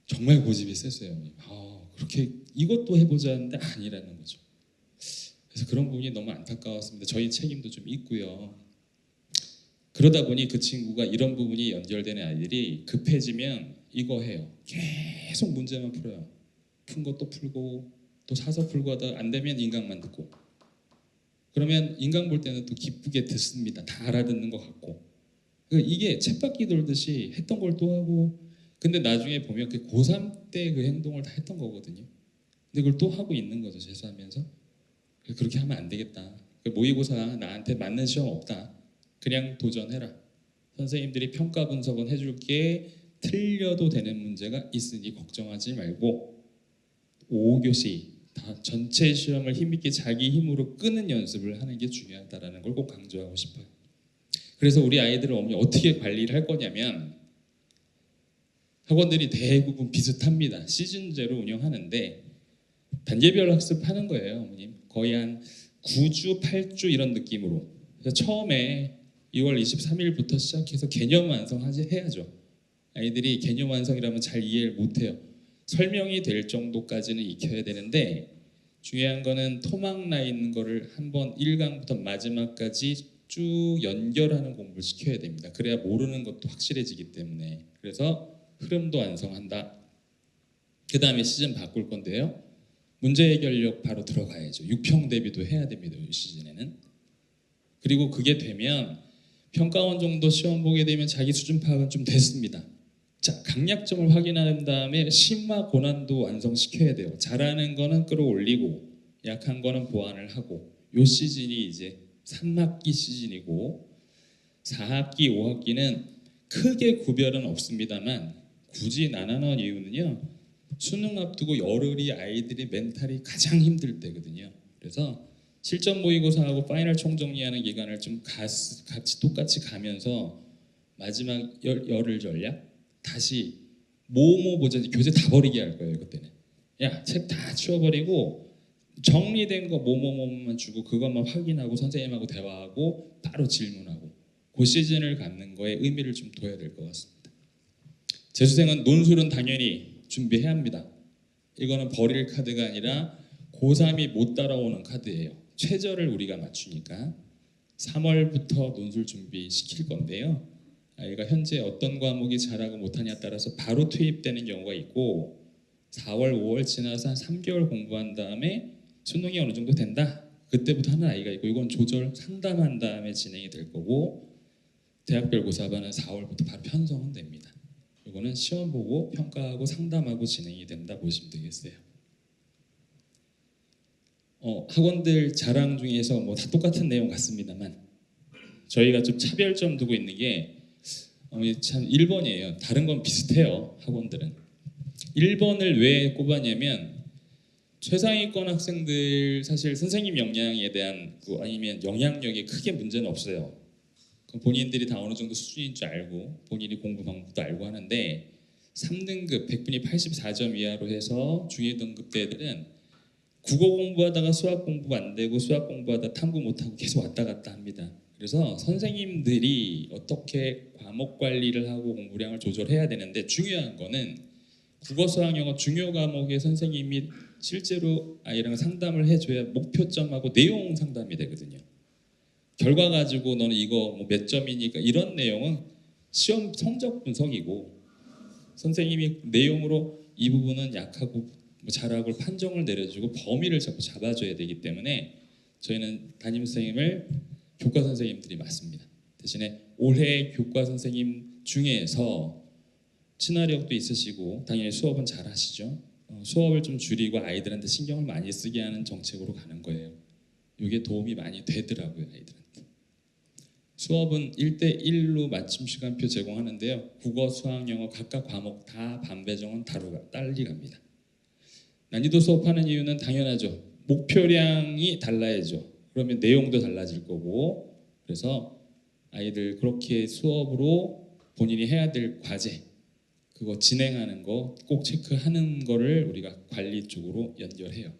정말 고집이 셌어요. 그렇게 이것도 해보자 하는데 아니라는 거죠. 그래서 그런 부분이 너무 안타까웠습니다. 저희 책임도 좀 있고요. 그러다 보니 그 친구가 이런 부분이 연결되는 아이들이 급해지면 이거 해요. 계속 문제만 풀어요. 푼 것도 풀고 또 사서 풀고 하다가 안 되면 인강만 듣고 그러면 인강 볼 때는 또 기쁘게 듣습니다. 다 알아듣는 것 같고 그러니까 이게 쳇바퀴 돌듯이 했던 걸 또 하고 근데 나중에 보면 그 고3 때 그 행동을 다 했던 거거든요. 근데 그걸 또 하고 있는 거죠. 재수하면서. 그렇게 하면 안 되겠다. 모의고사 나한테 맞는 시험 없다. 그냥 도전해라. 선생님들이 평가 분석은 해줄게. 틀려도 되는 문제가 있으니 걱정하지 말고 5교시 다 전체 시험을 힘있게 자기 힘으로 끄는 연습을 하는 게 중요하다는 걸 꼭 강조하고 싶어요. 그래서 우리 아이들을 어떻게 관리를 할 거냐면 학원들이 대부분 비슷합니다. 시즌제로 운영하는데 단계별 학습하는 거예요. 어머님. 거의 한 9주, 8주 이런 느낌으로. 그래서 처음에 2월 23일부터 시작해서 개념 완성해야죠. 아이들이 개념 완성이라면 잘 이해를 못해요. 설명이 될 정도까지는 익혀야 되는데 중요한 거는 토막 나 있는 거를 한번 1강부터 마지막까지 쭉 연결하는 공부를 시켜야 됩니다. 그래야 모르는 것도 확실해지기 때문에. 그래서 흐름도 완성한다. 그 다음에 시즌 바꿀 건데요. 문제 해결력 바로 들어가야죠. 6평 대비도 해야 됩니다. 이 시즌에는. 그리고 그게 되면 평가원 정도 시험 보게 되면 자기 수준 파악은 좀 됐습니다. 자, 강약점을 확인한 다음에 심화 고난도 완성시켜야 돼요. 잘하는 거는 끌어올리고 약한 거는 보완을 하고 요 시즌이 이제 3학기 시즌이고 4학기, 5학기는 크게 구별은 없습니다만 굳이 나눠놓은 이유는요. 수능 앞두고 열흘이 아이들이 멘탈이 가장 힘들 때거든요. 그래서 실전 모의고사하고 파이널 총정리하는 기간을 좀 같이 똑같이 가면서 마지막 열흘 전략 다시 뭐뭐 보자 교재 다 버리게 할 거예요. 그때는 야 책 다 치워버리고 정리된 거 뭐뭐뭐만 주고 그것만 확인하고 선생님하고 대화하고 바로 질문하고 그 시즌을 갖는 거에 의미를 좀 둬야 될 것 같습니다. 재수생은 논술은 당연히 준비해야 합니다. 이거는 버릴 카드가 아니라 고3이 못 따라오는 카드예요. 최저를 우리가 맞추니까 3월부터 논술 준비 시킬 건데요. 아이가 현재 어떤 과목이 잘하고 못하냐에 따라서 바로 투입되는 경우가 있고 4월, 5월 지나서 한 3개월 공부한 다음에 수능이 어느 정도 된다. 그때부터 하는 아이가 있고 이건 조절 상담한 다음에 진행이 될 거고 대학별 고사반은 4월부터 바로 편성은 됩니다. 이거는 시험 보고 평가하고 상담하고 진행이 된다 보시면 되겠어요. 학원들 자랑 중에서 뭐 다 똑같은 내용 같습니다만 저희가 좀 차별점 두고 있는 게 참 1번이에요. 다른 건 비슷해요. 학원들은 1번을 왜 꼽았냐면 최상위권 학생들 사실 선생님 역량에 대한 아니면 영향력에 크게 문제는 없어요. 본인들이 다 어느 정도 수준인 줄 알고 본인이 공부 방법도 알고 하는데 3등급 100분이 84점 이하로 해서 중위등급 때들은 국어 공부하다가 수학 공부 안 되고 수학 공부하다 탐구 못하고 계속 왔다 갔다 합니다. 그래서 선생님들이 어떻게 과목 관리를 하고 공부량을 조절해야 되는데 중요한 거는 국어, 수학, 영어 중요 과목의 선생님이 실제로 아이랑 상담을 해줘야 목표점하고 내용 상담이 되거든요. 결과 가지고 너는 이거 뭐 몇 점이니까 이런 내용은 시험 성적 분석이고 선생님이 내용으로 이 부분은 약하고 뭐 잘하고 판정을 내려주고 범위를 자꾸 잡아줘야 되기 때문에 저희는 담임 선생님을 교과 선생님들이 맡습니다. 대신에 올해 교과 선생님 중에서 친화력도 있으시고 당연히 수업은 잘 하시죠. 수업을 좀 줄이고 아이들한테 신경을 많이 쓰게 하는 정책으로 가는 거예요. 이게 도움이 많이 되더라고요, 아이들한테. 수업은 1대1로 맞춤 시간표 제공하는데요. 국어, 수학, 영어 각각 과목 다 반배정은 달리 갑니다. 난이도 수업하는 이유는 당연하죠. 목표량이 달라야죠. 그러면 내용도 달라질 거고 그래서 아이들 그렇게 수업으로 본인이 해야 될 과제 그거 진행하는 거 꼭 체크하는 거를 우리가 관리 쪽으로 연결해요.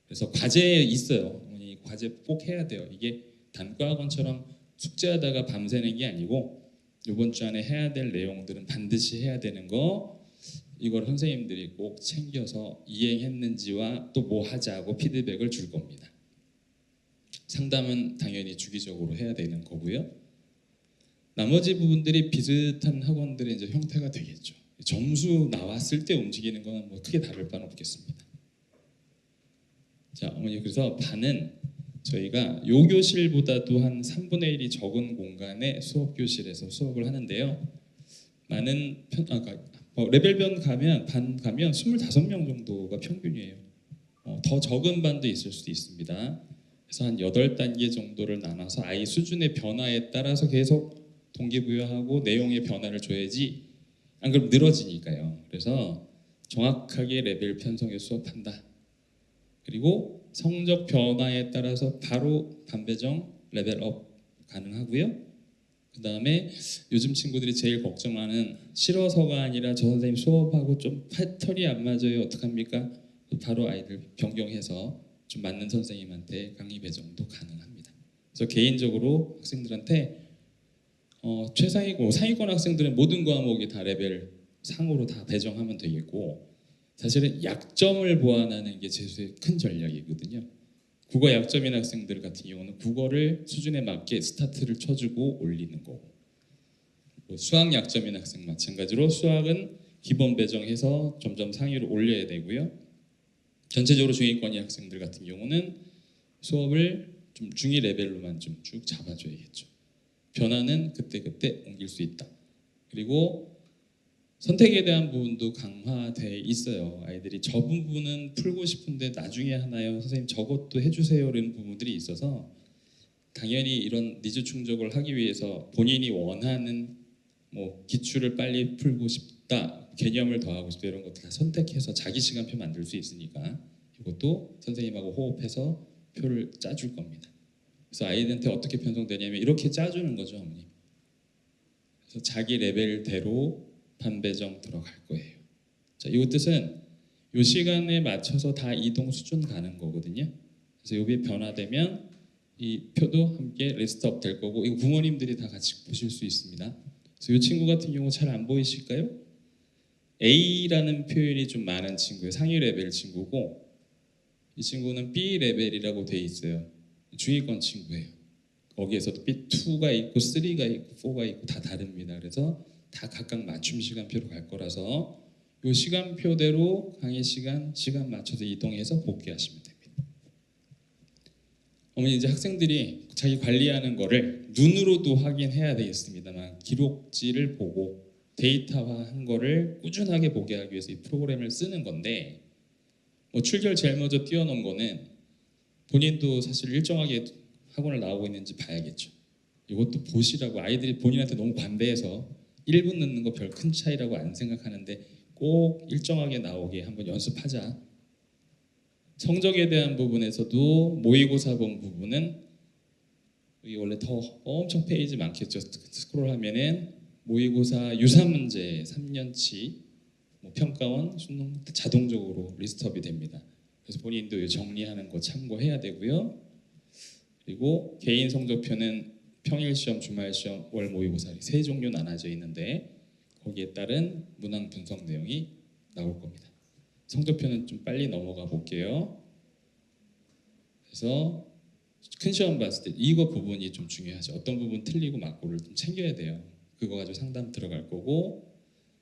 그래서 과제 있어요. 어머니 과제 꼭 해야 돼요. 이게 단과학원처럼 숙제하다가 밤새는 게 아니고 이번 주 안에 해야 될 내용들은 반드시 해야 되는 거 이걸 선생님들이 꼭 챙겨서 이행했는지와 또 뭐 하자고 피드백을 줄 겁니다. 상담은 당연히 주기적으로 해야 되는 거고요. 나머지 부분들이 비슷한 학원들의 이제 형태가 되겠죠. 점수 나왔을 때 움직이는 거는 뭐 크게 다를 바는 없겠습니다. 자, 어머니 그래서 반은 저희가 요 교실보다도 한 3분의 1이 적은 공간에 수업 교실에서 수업을 하는데요. 많은 레벨별 반 가면 25명 정도가 평균이에요. 더 적은 반도 있을 수도 있습니다. 그래서 한 8단계 정도를 나눠서 아이 수준의 변화에 따라서 계속 동기부여하고 내용의 변화를 줘야지 안 그러면 늘어지니까요. 그래서 정확하게 레벨 편성해 수업한다. 그리고 성적 변화에 따라서 바로 반배정 레벨업 가능하고요. 그 다음에 요즘 친구들이 제일 걱정하는 싫어서가 아니라 저 선생님 수업하고 좀 패턴이 안 맞아요. 어떡합니까? 바로 아이들 변경해서 좀 맞는 선생님한테 강의 배정도 가능합니다. 그래서 개인적으로 학생들한테 최상위권, 상위권 학생들은 모든 과목이 다 레벨 상으로 다 배정하면 되겠고 사실은 약점을 보완하는 게 재수의 큰 전략이거든요. 국어 약점인 학생들 같은 경우는 국어를 수준에 맞게 스타트를 쳐주고 올리는 거고 수학 약점인 학생 마찬가지로 수학은 기본 배정해서 점점 상위로 올려야 되고요. 전체적으로 중위권의 학생들 같은 경우는 수업을 좀 중위 레벨로만 좀 쭉 잡아줘야겠죠. 변화는 그때그때 옮길 수 있다. 그리고 선택에 대한 부분도 강화돼 있어요. 아이들이 저 부분은 풀고 싶은데 나중에 하나요? 선생님 저것도 해주세요. 이런 부분들이 있어서 당연히 이런 니즈 충족을 하기 위해서 본인이 원하는 뭐 기출을 빨리 풀고 싶다, 개념을 더하고 싶다 이런 것들 다 선택해서 자기 시간표 만들 수 있으니까 이것도 선생님하고 호흡해서 표를 짜줄 겁니다. 그래서 아이들한테 어떻게 편성되냐면 이렇게 짜주는 거죠, 어머니. 그래서 자기 레벨대로 반배정 들어갈 거예요. 자, 이 뜻은 이 시간에 맞춰서 다 이동 수준 가는 거거든요. 그래서 이게 변화되면 이 표도 함께 리스트업 될 거고 이거 부모님들이 다 같이 보실 수 있습니다. 그래서 이 친구 같은 경우 잘 안 보이실까요? A라는 표현이 좀 많은 친구예요. 상위 레벨 친구고 이 친구는 B 레벨이라고 돼 있어요. 중위권 친구예요. 거기에서도 B2가 있고 3가 있고 4가 있고 다 다릅니다. 그래서 다 각각 맞춤 시간표로 갈 거라서 이 시간표대로 강의 시간 맞춰서 이동해서 복귀하시면 됩니다. 어머니 이제 학생들이 자기 관리하는 거를 눈으로도 확인해야 되겠습니다만 기록지를 보고 데이터화한 거를 꾸준하게 보게 하기 위해서 이 프로그램을 쓰는 건데 뭐 출결 제일 먼저 띄워놓은 거는 본인도 사실 일정하게 학원을 나오고 있는지 봐야겠죠. 이것도 보시라고 아이들이 본인한테 너무 관대해서 1분 넣는 거 별 큰 차이라고 안 생각하는데 꼭 일정하게 나오게 한번 연습하자. 성적에 대한 부분에서도 모의고사 본 부분은 이게 원래 더 엄청 페이지 많겠죠. 스크롤하면은 모의고사 유사 문제 3년치 뭐 평가원 수능 자동적으로 리스트업이 됩니다. 그래서 본인도 정리하는 거 참고해야 되고요. 그리고 개인 성적표는 평일 시험, 주말 시험, 월 모의고사 세 종류 나눠져 있는데 거기에 따른 문항 분석 내용이 나올 겁니다. 성적표는 좀 빨리 넘어가 볼게요. 그래서 큰 시험 봤을 때 이거 부분이 좀 중요하죠. 어떤 부분 틀리고 맞고를 좀 챙겨야 돼요. 그거 가지고 상담 들어갈 거고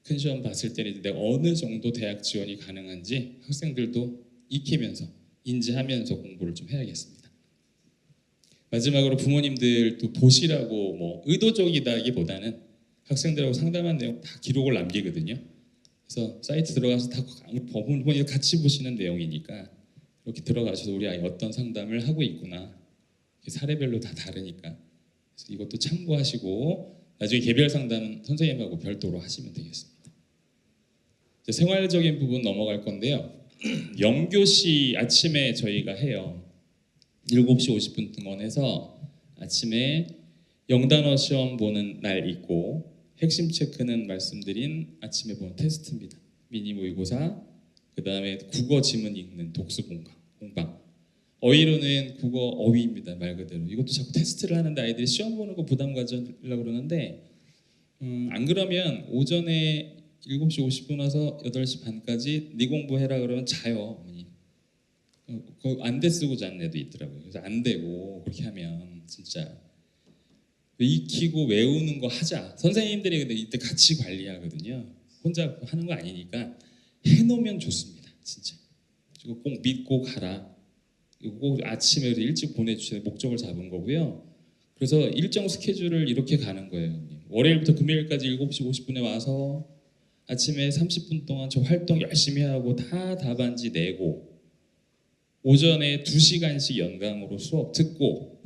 큰 시험 봤을 때는 내가 어느 정도 대학 지원이 가능한지 학생들도 익히면서 인지하면서 공부를 좀 해야겠습니다. 마지막으로 부모님들도 보시라고 뭐 의도적이다기보다는 학생들하고 상담한 내용 다 기록을 남기거든요. 그래서 사이트 들어가서 다 부모님 같이 보시는 내용이니까 이렇게 들어가셔서 우리 아이 어떤 상담을 하고 있구나 사례별로 다 다르니까 그래서 이것도 참고하시고 나중에 개별 상담은 선생님하고 별도로 하시면 되겠습니다. 이제 생활적인 부분 넘어갈 건데요. 영교시 아침에 저희가 해요. 7시 50분 등원해서 아침에 영단어 시험 보는 날 있고 핵심 체크는 말씀드린 아침에 보는 테스트입니다. 미니 모의고사, 그 다음에 국어 지문 읽는 독수 공방. 어휘로는 국어 어휘입니다. 말 그대로. 이것도 자꾸 테스트를 하는데 아이들이 시험 보는 거 부담 가지려고 그러는데 안 그러면 오전에 7시 50분 와서 8시 반까지 네 공부해라 그러면 자요. 어머니. 안대 쓰고 자는 애도 있더라고요. 그래서 안 되고 그렇게 하면 진짜 익히고 외우는 거 하자. 선생님들이 근데 이때 같이 관리하거든요. 혼자 하는 거 아니니까 해놓으면 좋습니다. 진짜. 이거 꼭 믿고 가라. 이거 꼭 아침에 일찍 보내주셔야 목적을 잡은 거고요. 그래서 일정 스케줄을 이렇게 가는 거예요. 월요일부터 금요일까지 7시 50분에 와서 아침에 30분 동안 저 활동 열심히 하고 다 답안지 내고 오전에 2시간씩 연강으로 수업 듣고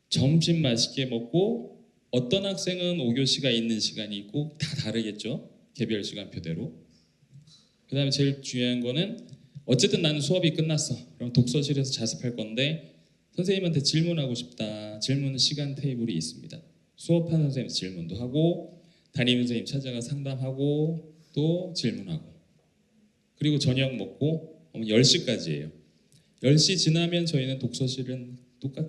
점심 맛있게 먹고 어떤 학생은 5교시가 있는 시간이 있고 다 다르겠죠. 개별 시간표대로. 그 다음에 제일 중요한 거는 어쨌든 나는 수업이 끝났어. 그럼 독서실에서 자습할 건데 선생님한테 질문하고 싶다. 질문 시간 테이블이 있습니다. 수업하는 선생님 질문도 하고 담임 선생님 찾아가 상담하고 또 질문하고 그리고 저녁 먹고 10시까지예요. 10시 지나면 저희는 독서실은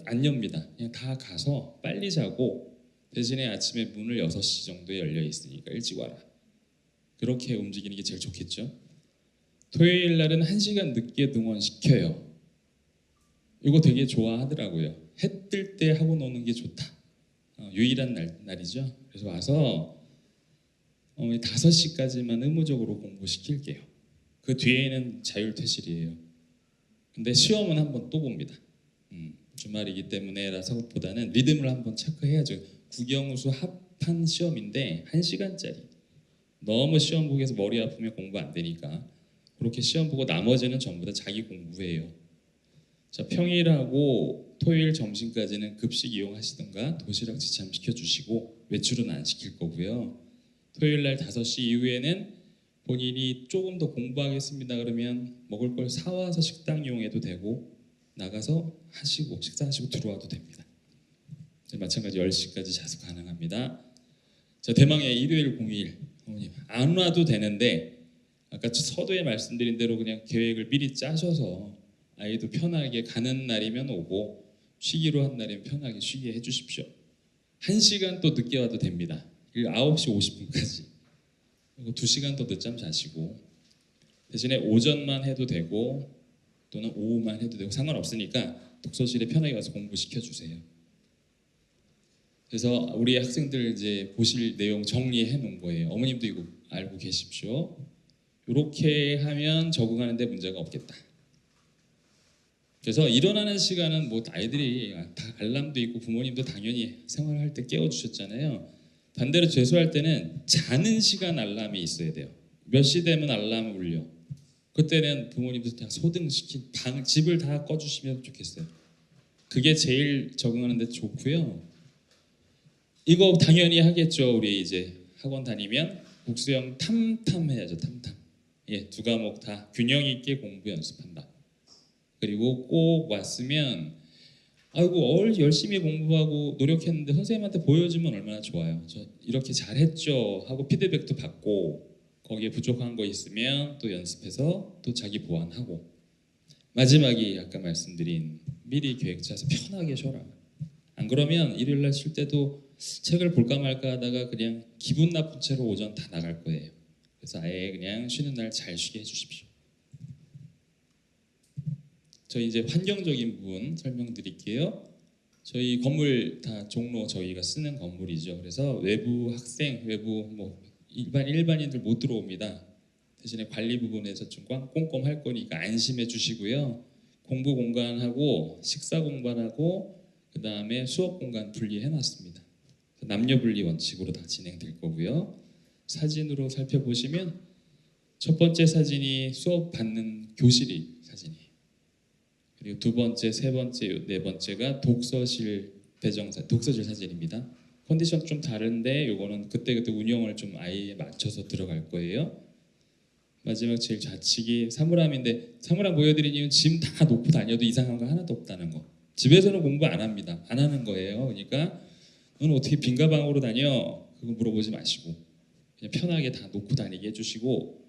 안 엽니다. 그냥 다 가서 빨리 자고 대신에 아침에 문을 6시 정도에 열려 있으니까 일찍 와라. 그렇게 움직이는 게 제일 좋겠죠. 토요일 날은 1시간 늦게 등원시켜요. 이거 되게 좋아하더라고요. 해 뜰 때 하고 노는 게 좋다. 유일한 날이죠. 그래서 와서 5시까지만 의무적으로 공부시킬게요. 그 뒤에는 자율퇴실이에요. 근데 시험은 한번 또 봅니다. 주말이기 때문에라서보다는 리듬을 한번 체크해야죠. 국영수 합판 시험인데 1시간짜리. 너무 시험북에서 머리 아프면 공부 안 되니까 그렇게 시험 보고 나머지는 전부 다 자기 공부예요. 자, 평일하고 토요일 점심까지는 급식 이용하시든가 도시락 지참시켜 주시고 외출은 안 시킬 거고요. 토요일 날 5시 이후에는 본인이 조금 더 공부하겠습니다 그러면 먹을 걸 사와서 식당 이용해도 되고 나가서 하시고 식사하시고 들어와도 됩니다. 마찬가지 10시까지 자습 가능합니다. 자, 대망의 일요일 공휴일 어머님 안 와도 되는데 아까 서두에 말씀드린 대로 그냥 계획을 미리 짜셔서 아이도 편하게 가는 날이면 오고 쉬기로 한 날이면 편하게 쉬게 해주십시오. 1시간 또 늦게 와도 됩니다. 9시 50분까지. 그리고 2시간 더 늦잠 자시고 대신에 오전만 해도 되고 또는 오후만 해도 되고 상관없으니까 독서실에 편하게 와서 공부시켜주세요. 그래서 우리 학생들 이제 보실 내용 정리해 놓은 거예요. 어머님도 이거 알고 계십시오. 이렇게 하면 적응하는데 문제가 없겠다. 그래서 일어나는 시간은 뭐 아이들이 다 알람도 있고 부모님도 당연히 생활할 때 깨워주셨잖아요. 반대로 재수할 때는 자는 시간 알람이 있어야 돼요. 몇 시 되면 알람이 울려. 그때는 부모님도 그냥 소등시킨 집을 다 꺼주시면 좋겠어요. 그게 제일 적응하는데 좋고요. 이거 당연히 하겠죠. 우리 이제 학원 다니면 국수형 탐탐 해야죠. 탐탐. 예, 2과목 다 균형 있게 공부 연습한다. 그리고 꼭 왔으면 아이고 열심히 공부하고 노력했는데 선생님한테 보여주면 얼마나 좋아요. 저 이렇게 잘했죠 하고 피드백도 받고 거기에 부족한 거 있으면 또 연습해서 또 자기 보완하고 마지막이 아까 말씀드린 미리 계획 짜서 편하게 쉬어라. 안 그러면 일요일날 쉴 때도 책을 볼까 말까 하다가 그냥 기분 나쁜 채로 오전 다 나갈 거예요. 그래서 아예 그냥 쉬는 날 잘 쉬게 해주십시오. 저희 이제 환경적인 부분 설명드릴게요. 저희 건물 다 종로 저희가 쓰는 건물이죠. 그래서 외부 학생, 외부 뭐 일반인들 못 들어옵니다. 대신에 관리 부분에서 좀 꼼꼼할 거니까 안심해 주시고요. 공부 공간하고 식사 공간하고 그 다음에 수업 공간 분리해 놨습니다. 남녀 분리 원칙으로 다 진행될 거고요. 사진으로 살펴보시면 첫 번째 사진이 수업 받는 교실이 사진이. 그리고 2번째, 3번째, 4번째가 독서실 독서실 사진입니다. 컨디션 좀 다른데 요거는 그때그때 운영을 좀 아예 맞춰서 들어갈 거예요. 마지막 제일 좌측이 사물함인데 사물함 보여드린 이유는 짐 다 놓고 다녀도 이상한 거 하나도 없다는 거. 집에서는 공부 안 합니다. 안 하는 거예요. 그러니까 너는 어떻게 빈 가방으로 다녀? 그거 물어보지 마시고 그냥 편하게 다 놓고 다니게 해주시고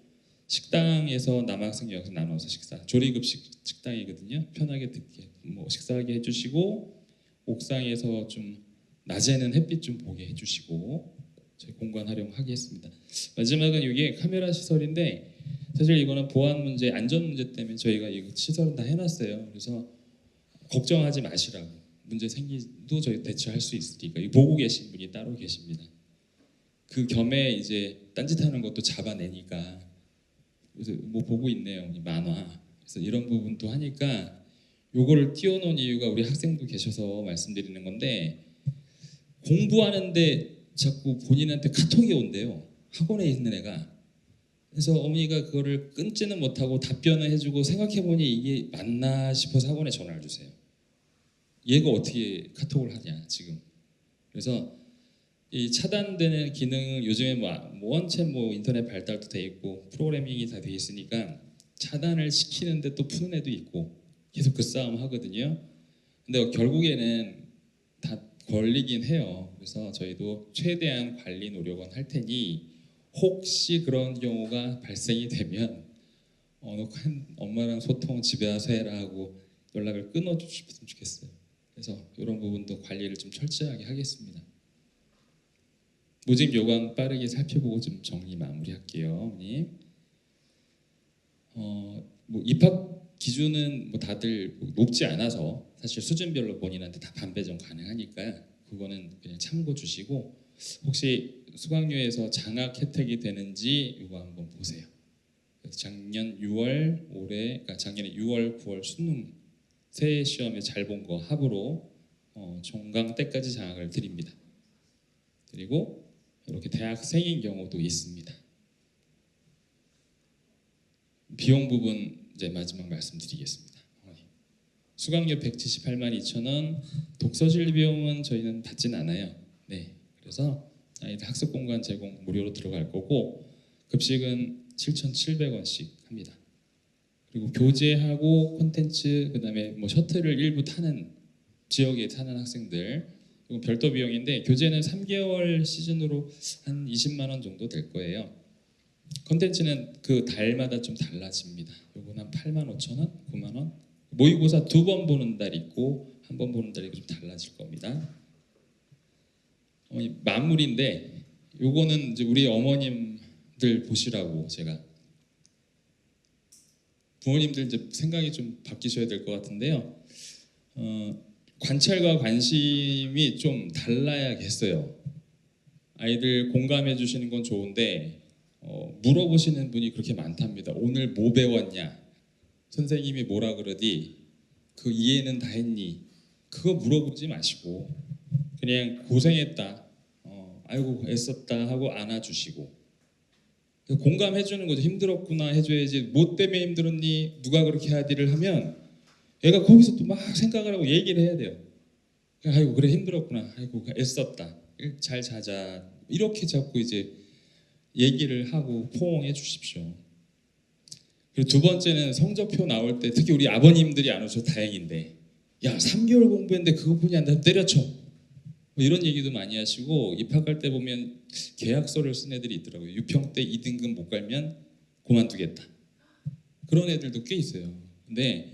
식당에서 남학생 여학생 나눠서 식사 조리급식 식당이거든요. 편하게 듣게 뭐 식사하게 해주시고 옥상에서 좀 낮에는 햇빛 좀 보게 해주시고 저희 공간 활용하겠습니다. 마지막은 이게 카메라 시설인데 사실 이거는 보안 문제, 안전 문제 때문에 저희가 이거 시설은 다 해놨어요. 그래서 걱정하지 마시라고 문제 생기도 저희 대처할 수 있으니까 이 보고 계신 분이 따로 계십니다. 그 겸에 이제 딴짓하는 것도 잡아내니까 그래서 뭐 보고 있네요. 이 만화. 그래서 이런 부분도 하니까 요거를 띄워놓은 이유가 우리 학생도 계셔서 말씀드리는 건데 공부하는데 자꾸 본인한테 카톡이 온대요. 학원에 있는 애가. 그래서 어머니가 그거를 끊지는 못하고 답변을 해주고 생각해보니 이게 맞나 싶어서 학원에 전화를 주세요. 얘가 어떻게 카톡을 하냐 지금. 그래서 이 차단되는 기능 요즘에 뭐 원체 뭐 인터넷 발달도 돼 있고 프로그래밍이 다 돼 있으니까 차단을 시키는데 또 푸는 애도 있고 계속 그 싸움 하거든요. 근데 결국에는 다 걸리긴 해요. 그래서 저희도 최대한 관리 노력은 할 테니 혹시 그런 경우가 발생이 되면 엄마랑 소통 집에 와서 해라 하고 연락을 끊어주셨으면 좋겠어요. 그래서 이런 부분도 관리를 좀 철저하게 하겠습니다. 모집 요강 빠르게 살펴보고 좀 정리 마무리할게요, 어머님. 뭐 입학 기준은 뭐 다들 높지 않아서 사실 수준별로 본인한테 다 반배정 가능하니까 그거는 그냥 참고 주시고 혹시 수강료에서 장학 혜택이 되는지 이거 한번 보세요. 작년 6월 그러니까 작년에 6월 9월 수능 새 시험에 잘 본 거 합으로 종강 때까지 장학을 드립니다. 그리고 이렇게 대학생인 경우도 있습니다. 비용 부분 이제 마지막 말씀드리겠습니다. 수강료 178만 2천 원, 독서실 비용은 저희는 받진 않아요. 네, 그래서 아이들 학습 공간 제공 무료로 들어갈 거고 급식은 7,700원씩 합니다. 그리고 교재하고 콘텐츠 그다음에 뭐 셔틀을 일부 타는 지역에 사는 학생들 이건 별도 비용인데 교재는 3개월 시즌으로 한 20만 원 정도 될 거예요. 콘텐츠는 그 달마다 좀 달라집니다. 요건 한 8만 5천 원, 9만 원 모의고사 2번 보는 달 있고 한 번 보는 달이 좀 달라질 겁니다. 어머니 마무리인데 요거는 이제 우리 어머님들 보시라고 제가 부모님들 이제 생각이 좀 바뀌셔야 될 것 같은데요. 관찰과 관심이 좀 달라야겠어요. 아이들 공감해 주시는 건 좋은데 물어보시는 분이 그렇게 많답니다. 오늘 뭐 배웠냐? 선생님이 뭐라 그러디? 그 이해는 다 했니? 그거 물어보지 마시고 그냥 고생했다. 아이고 애썼다 하고 안아주시고 공감해 주는 거죠. 힘들었구나 해줘야지. 뭐 때문에 힘들었니? 누가 그렇게 하디를 하면 애가 거기서 또 막 생각을 하고 얘기를 해야 돼요. 아이고 그래 힘들었구나. 아이고 애썼다. 잘 자자. 이렇게 자꾸 이제 얘기를 하고 포옹해 주십시오. 그리고 두 번째는 성적표 나올 때 특히 우리 아버님들이 안 오셔서 다행인데 야 3개월 공부했는데 그것뿐이 안 돼 때려쳐. 뭐 이런 얘기도 많이 하시고 입학할 때 보면 계약서를 쓴 애들이 있더라고요. 유평 때 2등급 못 갈면 그만두겠다. 그런 애들도 꽤 있어요. 근데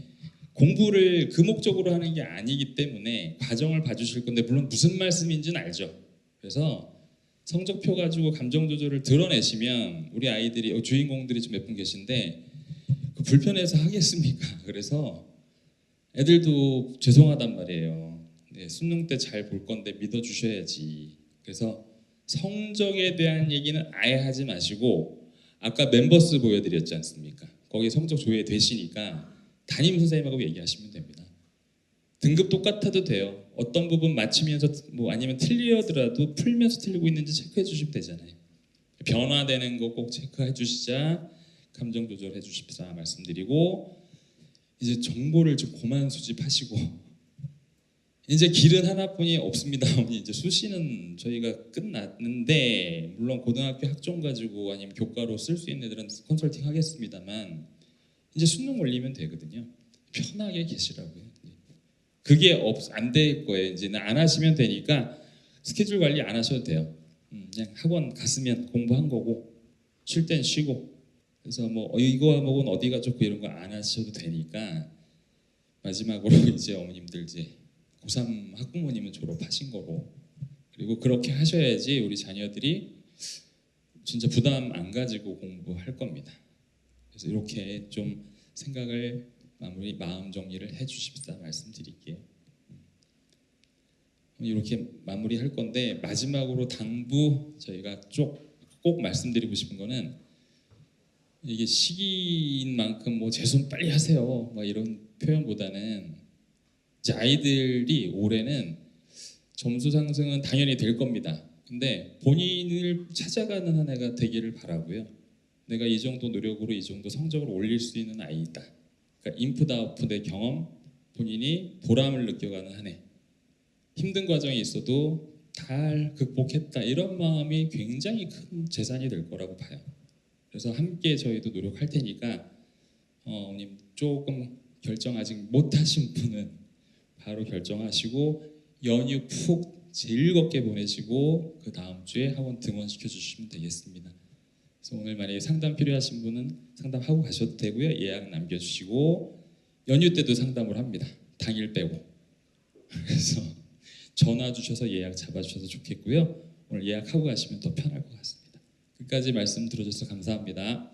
공부를 그 목적으로 하는 게 아니기 때문에 과정을 봐주실 건데 물론 무슨 말씀인지는 알죠. 그래서 성적표 가지고 감정 조절을 드러내시면 우리 아이들이 주인공들이 좀 몇 분 계신데 그 불편해서 하겠습니까? 그래서 애들도 죄송하단 말이에요. 네, 수능 때 잘 볼 건데 믿어주셔야지. 그래서 성적에 대한 얘기는 아예 하지 마시고 아까 멤버스 보여드렸지 않습니까? 거기 성적 조회되시니까 담임 선생님하고 얘기하시면 됩니다. 등급 똑같아도 돼요. 어떤 부분 맞추면서 뭐 아니면 틀리더라도 풀면서 틀리고 있는지 체크해 주시면 되잖아요. 변화되는 거 꼭 체크해 주시자 감정 조절해 주십사 말씀드리고 이제 정보를 좀 그만 수집하시고 이제 길은 하나뿐이 없습니다. 이제 수시는 저희가 끝났는데 물론 고등학교 학종 가지고 아니면 교과로 쓸 수 있는 애들은 컨설팅 하겠습니다만 이제 수능 올리면 되거든요. 편하게 계시라고요. 그게 안 될 거예요. 이제는 안 하시면 되니까 스케줄 관리 안 하셔도 돼요. 그냥 학원 갔으면 공부한 거고 쉴 땐 쉬고 그래서 뭐 이거 과목은 어디가 좋고 이런 거 안 하셔도 되니까 마지막으로 이제 어머님들 이제 고3 학부모님은 졸업하신 거고 그리고 그렇게 하셔야지 우리 자녀들이 진짜 부담 안 가지고 공부할 겁니다. 그래서 이렇게 좀 생각을 마음 정리를 해주십사 말씀드릴게요. 이렇게 마무리할 건데 마지막으로 당부 저희가 꼭 말씀드리고 싶은 거는 이게 시기인 만큼 뭐 제 손 빨리 하세요 막 이런 표현보다는 이제 아이들이 올해는 점수 상승은 당연히 될 겁니다. 근데 본인을 찾아가는 한 해가 되기를 바라고요. 내가 이 정도 노력으로 이 정도 성적을 올릴 수 있는 아이다. 그러니까 인풋 아웃풋의 경험, 본인이 보람을 느껴가는 한 해. 힘든 과정이 있어도 잘 극복했다. 이런 마음이 굉장히 큰 재산이 될 거라고 봐요. 그래서 함께 저희도 노력할 테니까 어머님 조금 결정 아직 못하신 분은 바로 결정하시고 연휴 푹 즐겁게 보내시고 그 다음 주에 학원 등원시켜 주시면 되겠습니다. 그래서 오늘 만약에 상담 필요하신 분은 상담하고 가셔도 되고요. 예약 남겨주시고 연휴 때도 상담을 합니다. 당일 빼고. 그래서 전화 주셔서 예약 잡아주셔서 좋겠고요. 오늘 예약하고 가시면 더 편할 것 같습니다. 끝까지 말씀 들어주셔서 감사합니다.